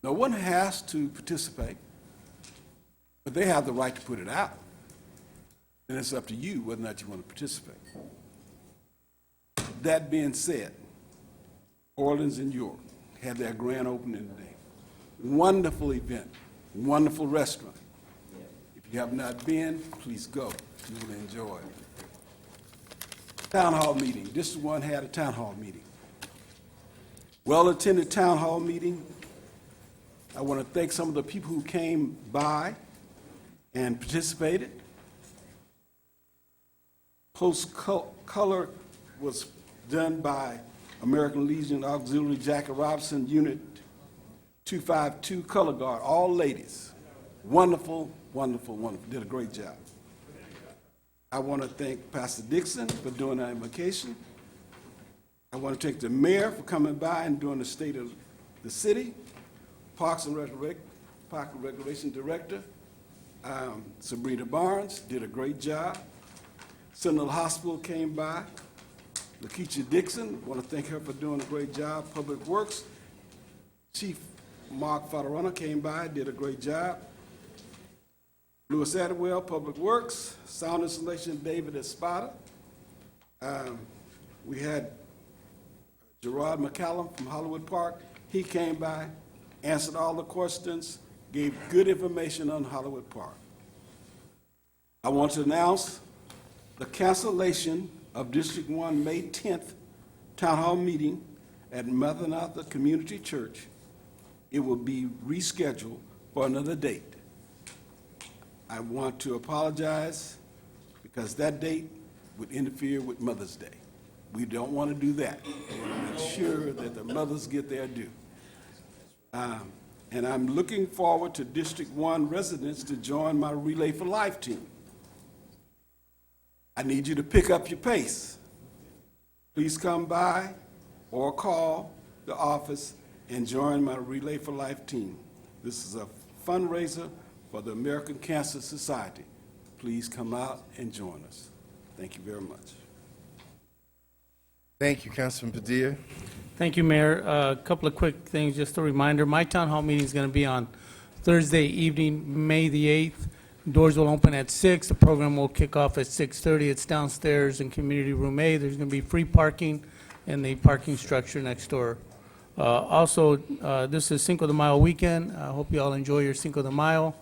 No one has to participate, but they have the right to put it out. And it's up to you whether or not you want to participate. That being said, Orleans and York had their grand opening today. Wonderful event, wonderful restaurant. If you have not been, please go. You will enjoy it. Town hall meeting. District 1 had a town hall meeting. Well-attended town hall meeting. I want to thank some of the people who came by and participated. Post-color was done by American Legion Auxiliary Jackie Robinson Unit 252 Color Guard, all ladies. Wonderful, wonderful, wonderful. Did a great job. I want to thank Pastor Dixon for doing our invocation. I want to thank the mayor for coming by and doing the state of the city. Park and Recreation Director, Sabrina Barnes, did a great job. Sentinel Hospital came by. Lakeisha Dixon, want to thank her for doing a great job. Public Works, Chief Mark Fadarana came by, did a great job. Louis Adwell, Public Works. Sound installation, David Espada. We had Gerard McCallum from Hollywood Park. He came by, answered all the questions, gave good information on Hollywood Park. I want to announce the cancellation of District 1 May 10th Town Hall meeting at Maranatha Community Church. It will be rescheduled for another date. I want to apologize because that date would interfere with Mother's Day. We don't want to do that. We want to make sure that the mothers get their due. And I'm looking forward to District 1 residents to join my Relay for Life team. I need you to pick up your pace. Please come by or call the office and join my Relay for Life team. This is a fundraiser for the American Cancer Society. Please come out and join us. Thank you very much. Thank you, Councilman Padilla. Thank you, Mayor. A couple of quick things, just a reminder. My town hall meeting is going to be on Thursday evening, May the 8th. Doors will open at 6. The program will kick off at 6:30. It's downstairs in Community Room A. There's going to be free parking in the parking structure next door. Also, this is Cinco de Mayo weekend. I hope you all enjoy your Cinco de Mayo.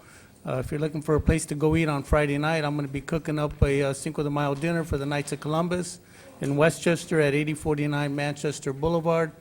If you're looking for a place to go eat on Friday night, I'm going to be cooking up a Cinco de Mayo dinner for the Knights of Columbus in Westchester at 8049 Manchester Boulevard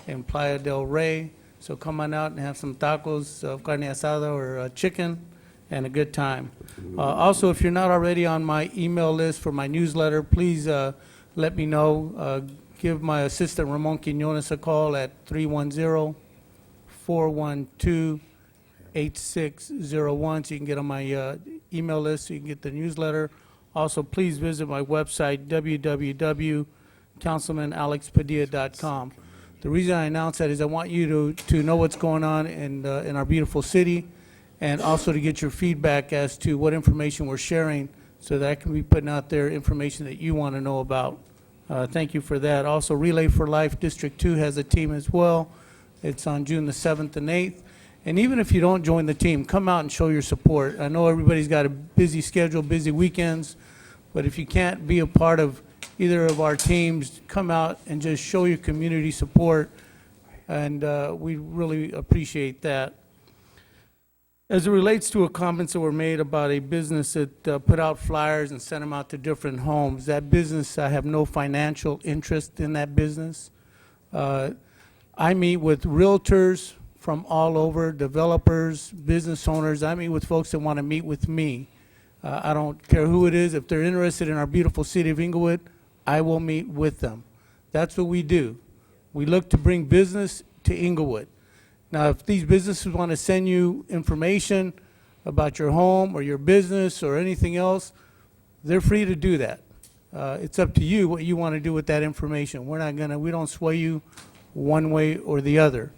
in Playa del Rey. So come on out and have some tacos of carne asada or chicken and a good time. Also, if you're not already on my email list for my newsletter, please let me know. Give my assistant Ramon Quinones a call at 310-412-8601 so you can get on my email list so you can get the newsletter. Also, please visit my website, www.councilmanalexpadilla.com. The reason I announce that is I want you to know what's going on in our beautiful city, and also to get your feedback as to what information we're sharing so that I can be putting out there information that you want to know about. Thank you for that. Also, Relay for Life District 2 has a team as well. It's on June the 7th and 8th. And even if you don't join the team, come out and show your support. I know everybody's got a busy schedule, busy weekends, but if you can't be a part of either of our teams, come out and just show your community support, and we really appreciate that. As it relates to comments that were made about a business that put out flyers and sent them out to different homes, that business, I have no financial interest in that business. I meet with realtors from all over, developers, business owners. I meet with folks that want to meet with me. I don't care who it is. If they're interested in our beautiful city of Inglewood, I will meet with them. That's what we do. We look to bring business to Inglewood. Now, if these businesses want to send you information about your home or your business or anything else, they're free to do that. It's up to you what you want to do with that information. We don't sway you one way or the other.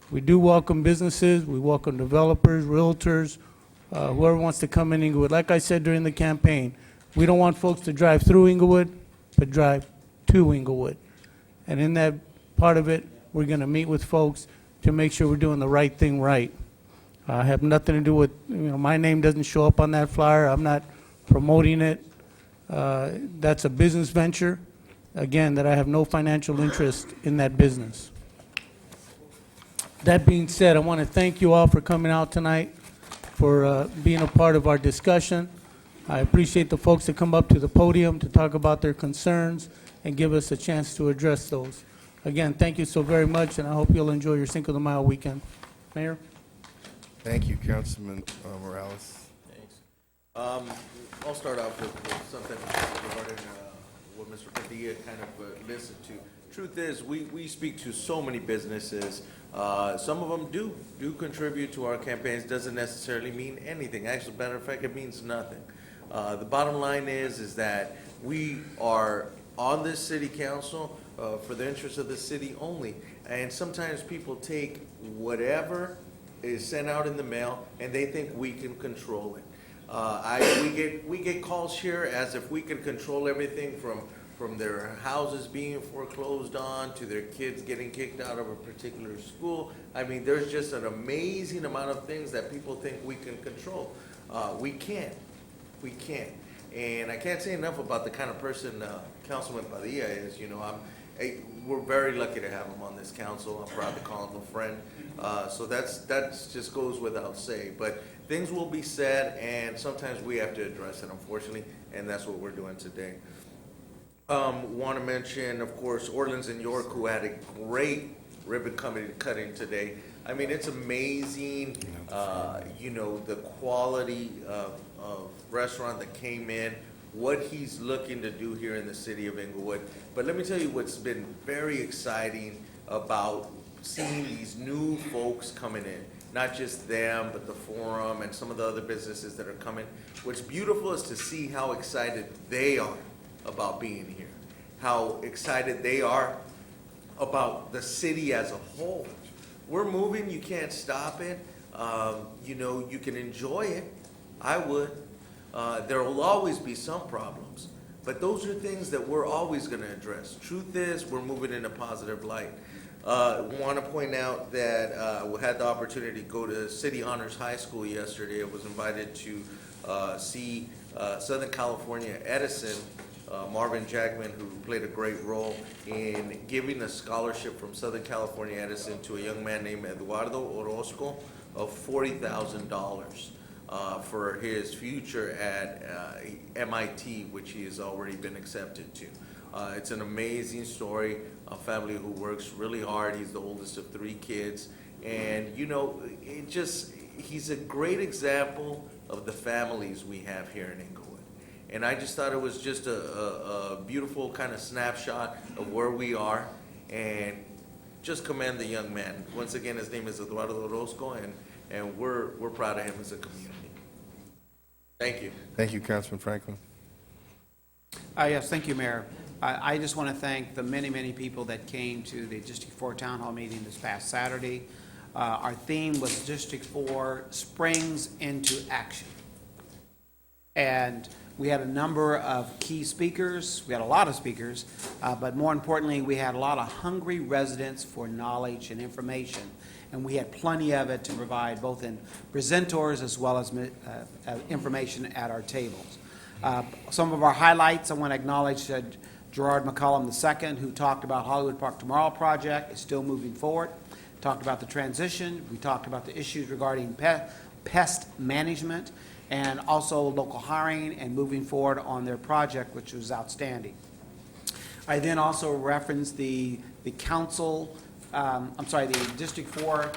We do welcome businesses, we welcome developers, realtors, whoever wants to come in Inglewood. Like I said during the campaign, we don't want folks to drive through Inglewood, but drive to Inglewood. And in that part of it, we're going to meet with folks to make sure we're doing the right thing right. I have nothing to do with, my name doesn't show up on that flyer. I'm not promoting it. That's a business venture, again, that I have no financial interest in that business. That being said, I want to thank you all for coming out tonight, for being a part of our discussion. I appreciate the folks that come up to the podium to talk about their concerns and give us a chance to address those. Again, thank you so very much, and I hope you'll enjoy your Cinco de Mayo weekend. Mayor? Thank you, Councilman Morales. Thanks. I'll start off with something regarding what Mr. Padilla kind of listened to. Truth is, we speak to so many businesses. Some of them do contribute to our campaigns. Doesn't necessarily mean anything. Actually, matter of fact, it means nothing. The bottom line is that we are on this city council for the interest of the city only. And sometimes people take whatever is sent out in the mail and they think we can control it. We get calls here as if we can control everything from their houses being foreclosed on to their kids getting kicked out of a particular school. I mean, there's just an amazing amount of things that people think we can control. We can't. We can't. And I can't say enough about the kind of person Councilman Padilla is. We're very lucky to have him on this council. I'm proud to call him a friend. So that just goes without saying. But things will be said, and sometimes we have to address it, unfortunately, and that's what we're doing today. Want to mention, of course, Orleans and York, who had a great ribbon cutting today. I mean, it's amazing, the quality of restaurant that came in, what he's looking to do here in the city of Inglewood. But let me tell you what's been very exciting about seeing these new folks coming in. Not just them, but the Forum and some of the other businesses that are coming. What's beautiful is to see how excited they are about being here, how excited they are about the city as a whole. We're moving, you can't stop it. You can enjoy it. I would. There will always be some problems, but those are things that we're always going to address. Truth is, we're moving in a positive light. Want to point out that we had the opportunity to go to City Honors High School yesterday. I was invited to see Southern California Edison, Marvin Jackman, who played a great role in giving a scholarship from Southern California Edison to a young man named Eduardo Orozco of $40,000 for his future at MIT, which he has already been accepted to. It's an amazing story, a family who works really hard. He's the oldest of 3 kids. And, he's a great example of the families we have here in Inglewood. And I just thought it was just a beautiful kind of snapshot of where we are, and just commend the young man. Once again, his name is Eduardo Orozco, and we're proud of him as a community. Thank you. Thank you, Councilman Franklin. Yes, thank you, Mayor. I just want to thank the many, many people that came to the District 4 Town Hall meeting this past Saturday. Our theme was District 4 Springs into Action. And we had a number of key speakers. We had a lot of speakers, but more importantly, we had a lot of hungry residents for knowledge and information. And we had plenty of it to provide, both in presenters as well as information at our tables. Some of our highlights, I want to acknowledge Gerard McCollum II, who talked about Hollywood Park Tomorrow project. It's still moving forward. Talked about the transition. We talked about the issues regarding pest management, and also local hiring and moving forward on their project, which was outstanding. I then also referenced the council, the District 4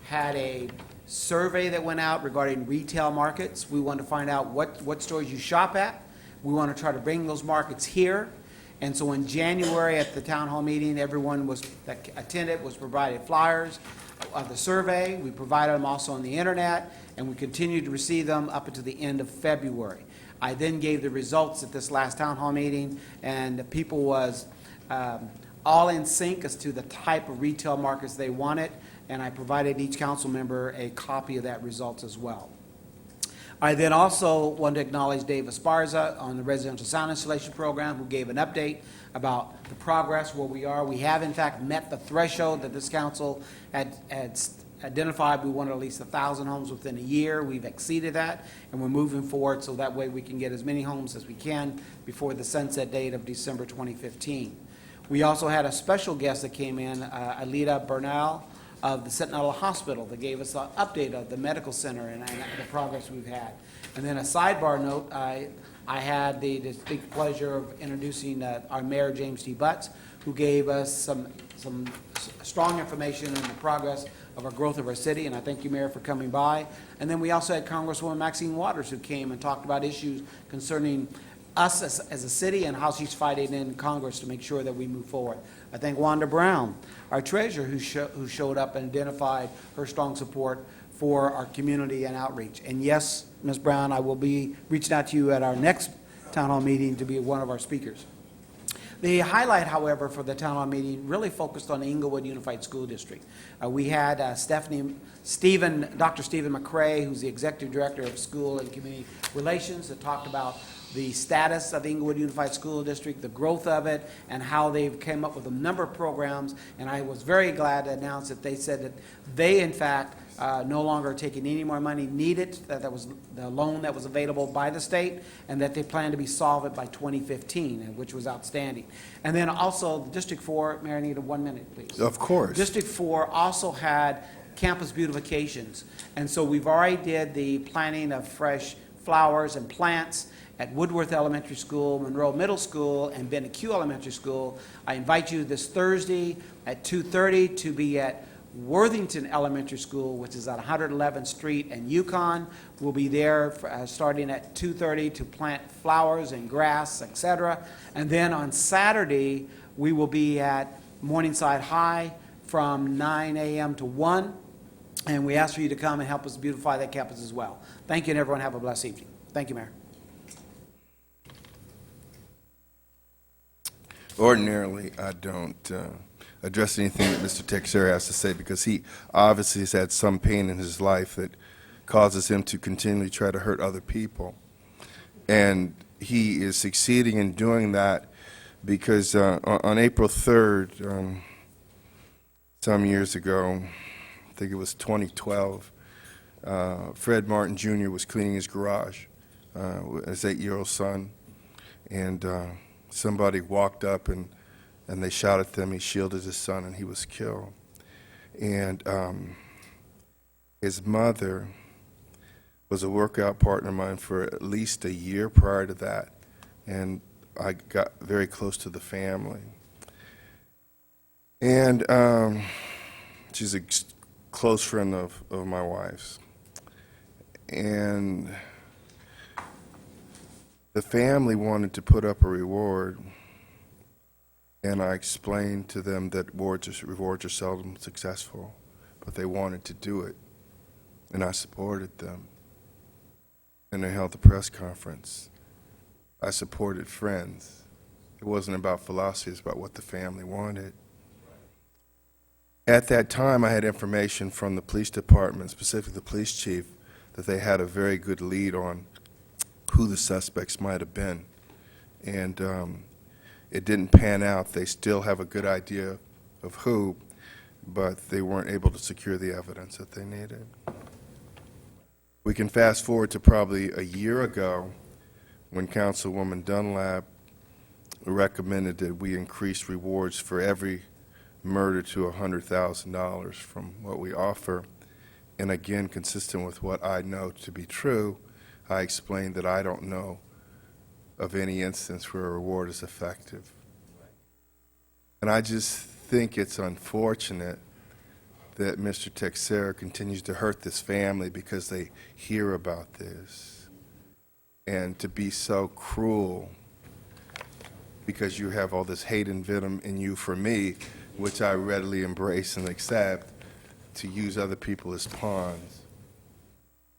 had a survey that went out regarding retail markets. We want to find out what stores you shop at. We want to try to bring those markets here. And so in January at the town hall meeting, everyone that attended was provided flyers of the survey. We provided them also on the internet, and we continued to receive them up until the end of February. I then gave the results at this last town hall meeting, and the people was all in sync as to the type of retail markets they wanted, and I provided each council member a copy of that results as well. I then also want to acknowledge Dave Esparza on the residential sound installation program, who gave an update about the progress, where we are. We have, in fact, met the threshold that this council had identified. We wanted at least 1,000 homes within a year. We've exceeded that, and we're moving forward so that way we can get as many homes as we can before the sunset date of December 2015. We also had a special guest that came in, Alita Bernal, of the Sentinel Hospital, that gave us an update of the medical center and the progress we've had. And then a sidebar note, I had the distinct pleasure of introducing our Mayor, James T. Butts, who gave us some strong information on the progress of our growth of our city, and I thank you, Mayor, for coming by. And then we also had Congresswoman Maxine Waters, who came and talked about issues concerning us as a city and how she's fighting in Congress to make sure that we move forward. I thank Wanda Brown, our treasurer, who showed up and identified her strong support for our community and outreach. And yes, Ms. Brown, I will be reaching out to you at our next town hall meeting to be one of our speakers. The highlight, however, for the town hall meeting really focused on the Inglewood Unified School District. We had Dr. Stephen McCrae, who's the Executive Director of School and Community Relations, that talked about the status of Inglewood Unified School District, the growth of it, and how they've came up with a number of programs. And I was very glad to announce that they said that they, in fact, no longer are taking any more money needed, that was the loan that was available by the state, and that they plan to be solvent by 2015, which was outstanding. And then also, District 4, Mayor, I need 1 minute, please. Of course. District 4 also had campus beautifications. And so we've already did the planting of fresh flowers and plants at Woodworth Elementary School, Monroe Middle School, and Bennett Q Elementary School. I invite you this Thursday at 2:30 to be at Worthington Elementary School, which is at 111th Street and Yukon. We'll be there starting at 2:30 to plant flowers and grass, etc. And then on Saturday, we will be at Morningside High from 9 a.m. to 1. And we ask for you to come and help us beautify that campus as well. Thank you, and everyone have a blessed evening. Thank you, Mayor. Ordinarily, I don't address anything that Mr. Texera has to say, because he obviously has had some pain in his life that causes him to continually try to hurt other people. And he is succeeding in doing that because on April 3rd, some years ago, I think it was 2012, Fred Martin Jr. was cleaning his garage with his 8-year-old son, and somebody walked up and they shot at them. He shielded his son, and he was killed. And his mother was a workout partner of mine for at least a year prior to that, and I got very close to the family. And she's a close friend of my wife's. And the family wanted to put up a reward, and I explained to them that rewards are seldom successful, but they wanted to do it, and I supported them. And they held a press conference. I supported friends. It wasn't about philosophy, it was about what the family wanted. At that time, I had information from the police department, specifically the police chief, that they had a very good lead on who the suspects might have been. And it didn't pan out. They still have a good idea of who, but they weren't able to secure the evidence that they needed. We can fast forward to probably a year ago when Councilwoman Dunlap recommended that we increase rewards for every murder to $100,000 from what we offer. And again, consistent with what I know to be true, I explained that I don't know of any instance where a reward is effective. And I just think it's unfortunate that Mr. Texera continues to hurt this family because they hear about this, and to be so cruel because you have all this hate and venom in you for me, which I readily embrace and accept, to use other people as pawns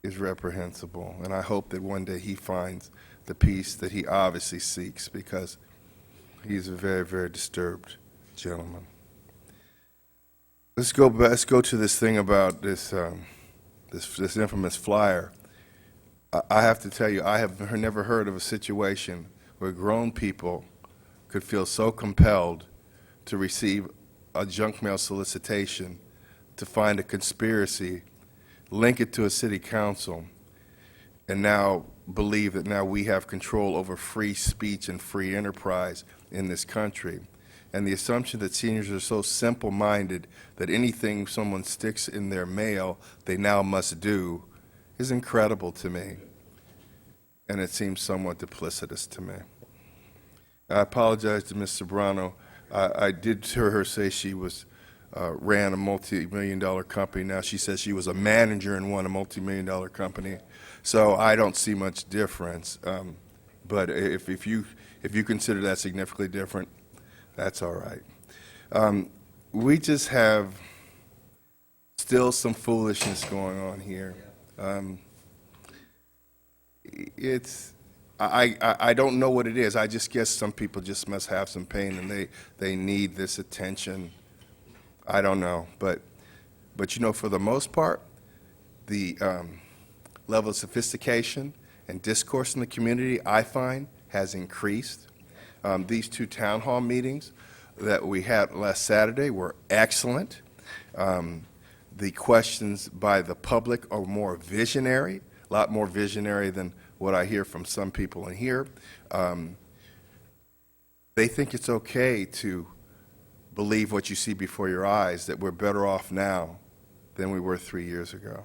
is reprehensible. And I hope that one day he finds the peace that he obviously seeks, because he's a very, very disturbed gentleman. Let's go to this thing about this infamous flyer. I have to tell you, I have never heard of a situation where grown people could feel so compelled to receive a junk mail solicitation, to find a conspiracy, link it to a city council, and now believe that now we have control over free speech and free enterprise in this country. And the assumption that seniors are so simple-minded that anything someone sticks in their mail they now must do is incredible to me. And it seems somewhat duplicitous to me. I apologize to Ms. Sobrano. I did hear her say she ran a multi-million-dollar company. Now she says she was a manager and won a multi-million-dollar company. So I don't see much difference. But if you consider that significantly different, that's all right. We just have still some foolishness going on here. I don't know what it is. I just guess some people just must have some pain and they need this attention. I don't know. But you know, for the most part, the level of sophistication and discourse in the community, I find, has increased. These two town hall meetings that we had last Saturday were excellent. The questions by the public are more visionary, a lot more visionary than what I hear from some people in here. They think it's okay to believe what you see before your eyes, that we're better off now than we were 3 years ago.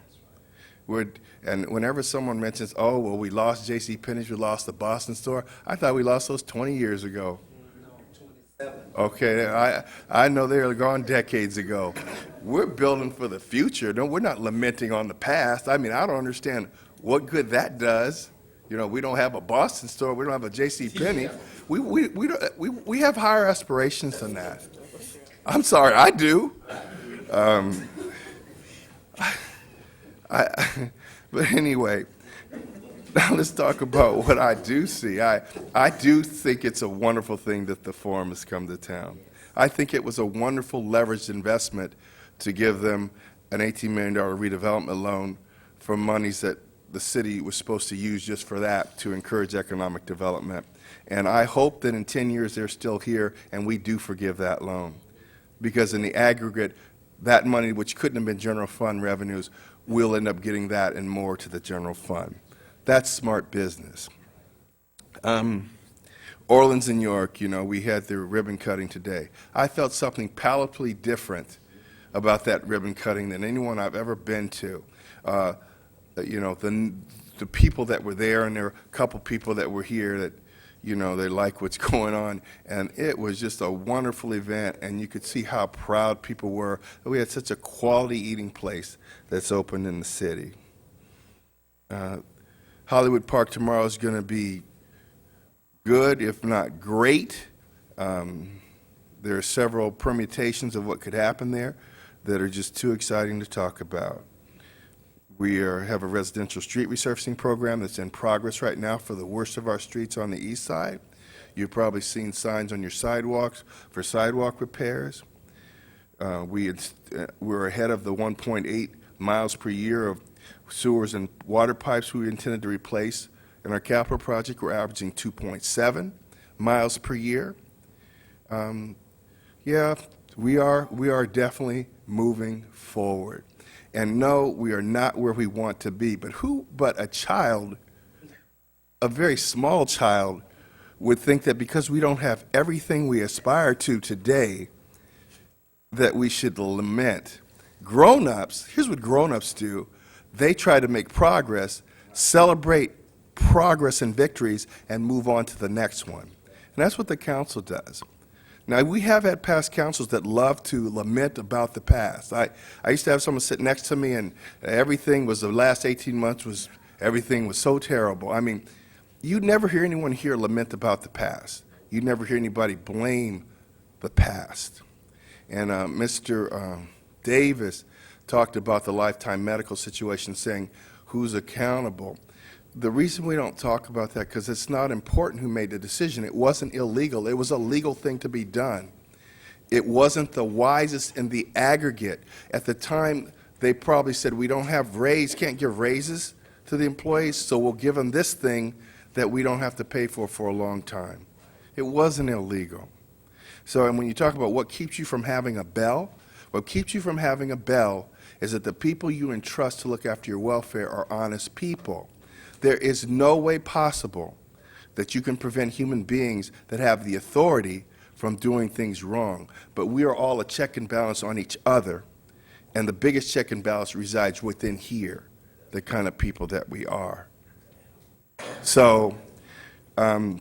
And whenever someone mentions, oh, well, we lost J.C. Penney's, we lost the Boston store, I thought we lost those 20 years ago. No, 27. Okay, I know they were gone decades ago. We're building for the future. No, we're not lamenting on the past. I mean, I don't understand what good that does. You know, we don't have a Boston store, we don't have a J.C. Penney. We have higher aspirations than that. I'm sorry, I do. But anyway, now let's talk about what I do see. I do think it's a wonderful thing that the forum has come to town. I think it was a wonderful leveraged investment to give them an $18 million redevelopment loan for monies that the city was supposed to use just for that, to encourage economic development. And I hope that in 10 years they're still here and we do forgive that loan. Because in the aggregate, that money, which couldn't have been general fund revenues, we'll end up getting that and more to the general fund. That's smart business. Orleans and York, you know, we had the ribbon cutting today. I felt something palatably different about that ribbon cutting than anyone I've ever been to. You know, the people that were there, and there were a couple people that were here that, you know, they like what's going on, and it was just a wonderful event, and you could see how proud people were that we had such a quality eating place that's opened in the city. Hollywood Park tomorrow is going to be good, if not great. There are several permutations of what could happen there that are just too exciting to talk about. We have a residential street resurfacing program that's in progress right now for the worst of our streets on the east side. You've probably seen signs on your sidewalks for sidewalk repairs. We're ahead of the 1.8 miles per year of sewers and water pipes we intended to replace. In our capital project, we're averaging 2.7 miles per year. Yeah, we are definitely moving forward. And no, we are not where we want to be. But who but a child, a very small child, would think that because we don't have everything we aspire to today, that we should lament? Grown-ups, here's what grown-ups do. They try to make progress, celebrate progress and victories, and move on to the next one. And that's what the council does. Now, we have had past councils that love to lament about the past. I used to have someone sit next to me, and everything was, the last 18 months was, everything was so terrible. I mean, you'd never hear anyone here lament about the past. You'd never hear anybody blame the past. And Mr. Davis talked about the lifetime medical situation, saying who's accountable. The reason we don't talk about that, because it's not important who made the decision. It wasn't illegal. It was a legal thing to be done. It wasn't the wisest in the aggregate. At the time, they probably said, we don't have can't give raises to the employees, so we'll give them this thing that we don't have to pay for a long time. It wasn't illegal. So, and when you talk about what keeps you from having a bell, what keeps you from having a bell is that the people you entrust to look after your welfare are honest people. There is no way possible that you can prevent human beings that have the authority from doing things wrong. But we are all a check and balance on each other, and the biggest check and balance resides within here, the kind of people that we are. So, I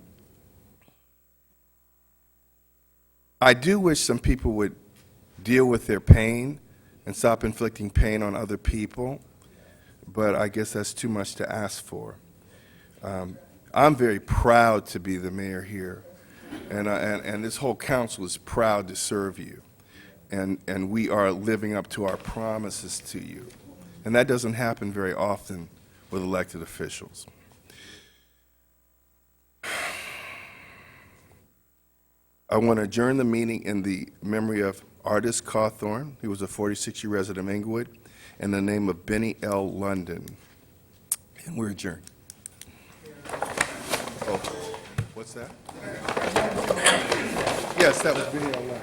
do wish some people would deal with their pain and stop inflicting pain on other people, but I guess that's too much to ask for. I'm very proud to be the mayor here, and this whole council is proud to serve you, and we are living up to our promises to you, and that doesn't happen very often with elected officials. I want to adjourn the meeting in the memory of Artis Cawthorn, who was a 46-year resident of Inglewood, and the name of Benny L. London. And we're adjourned. Oh, what's that? Yes, that was Benny L. London.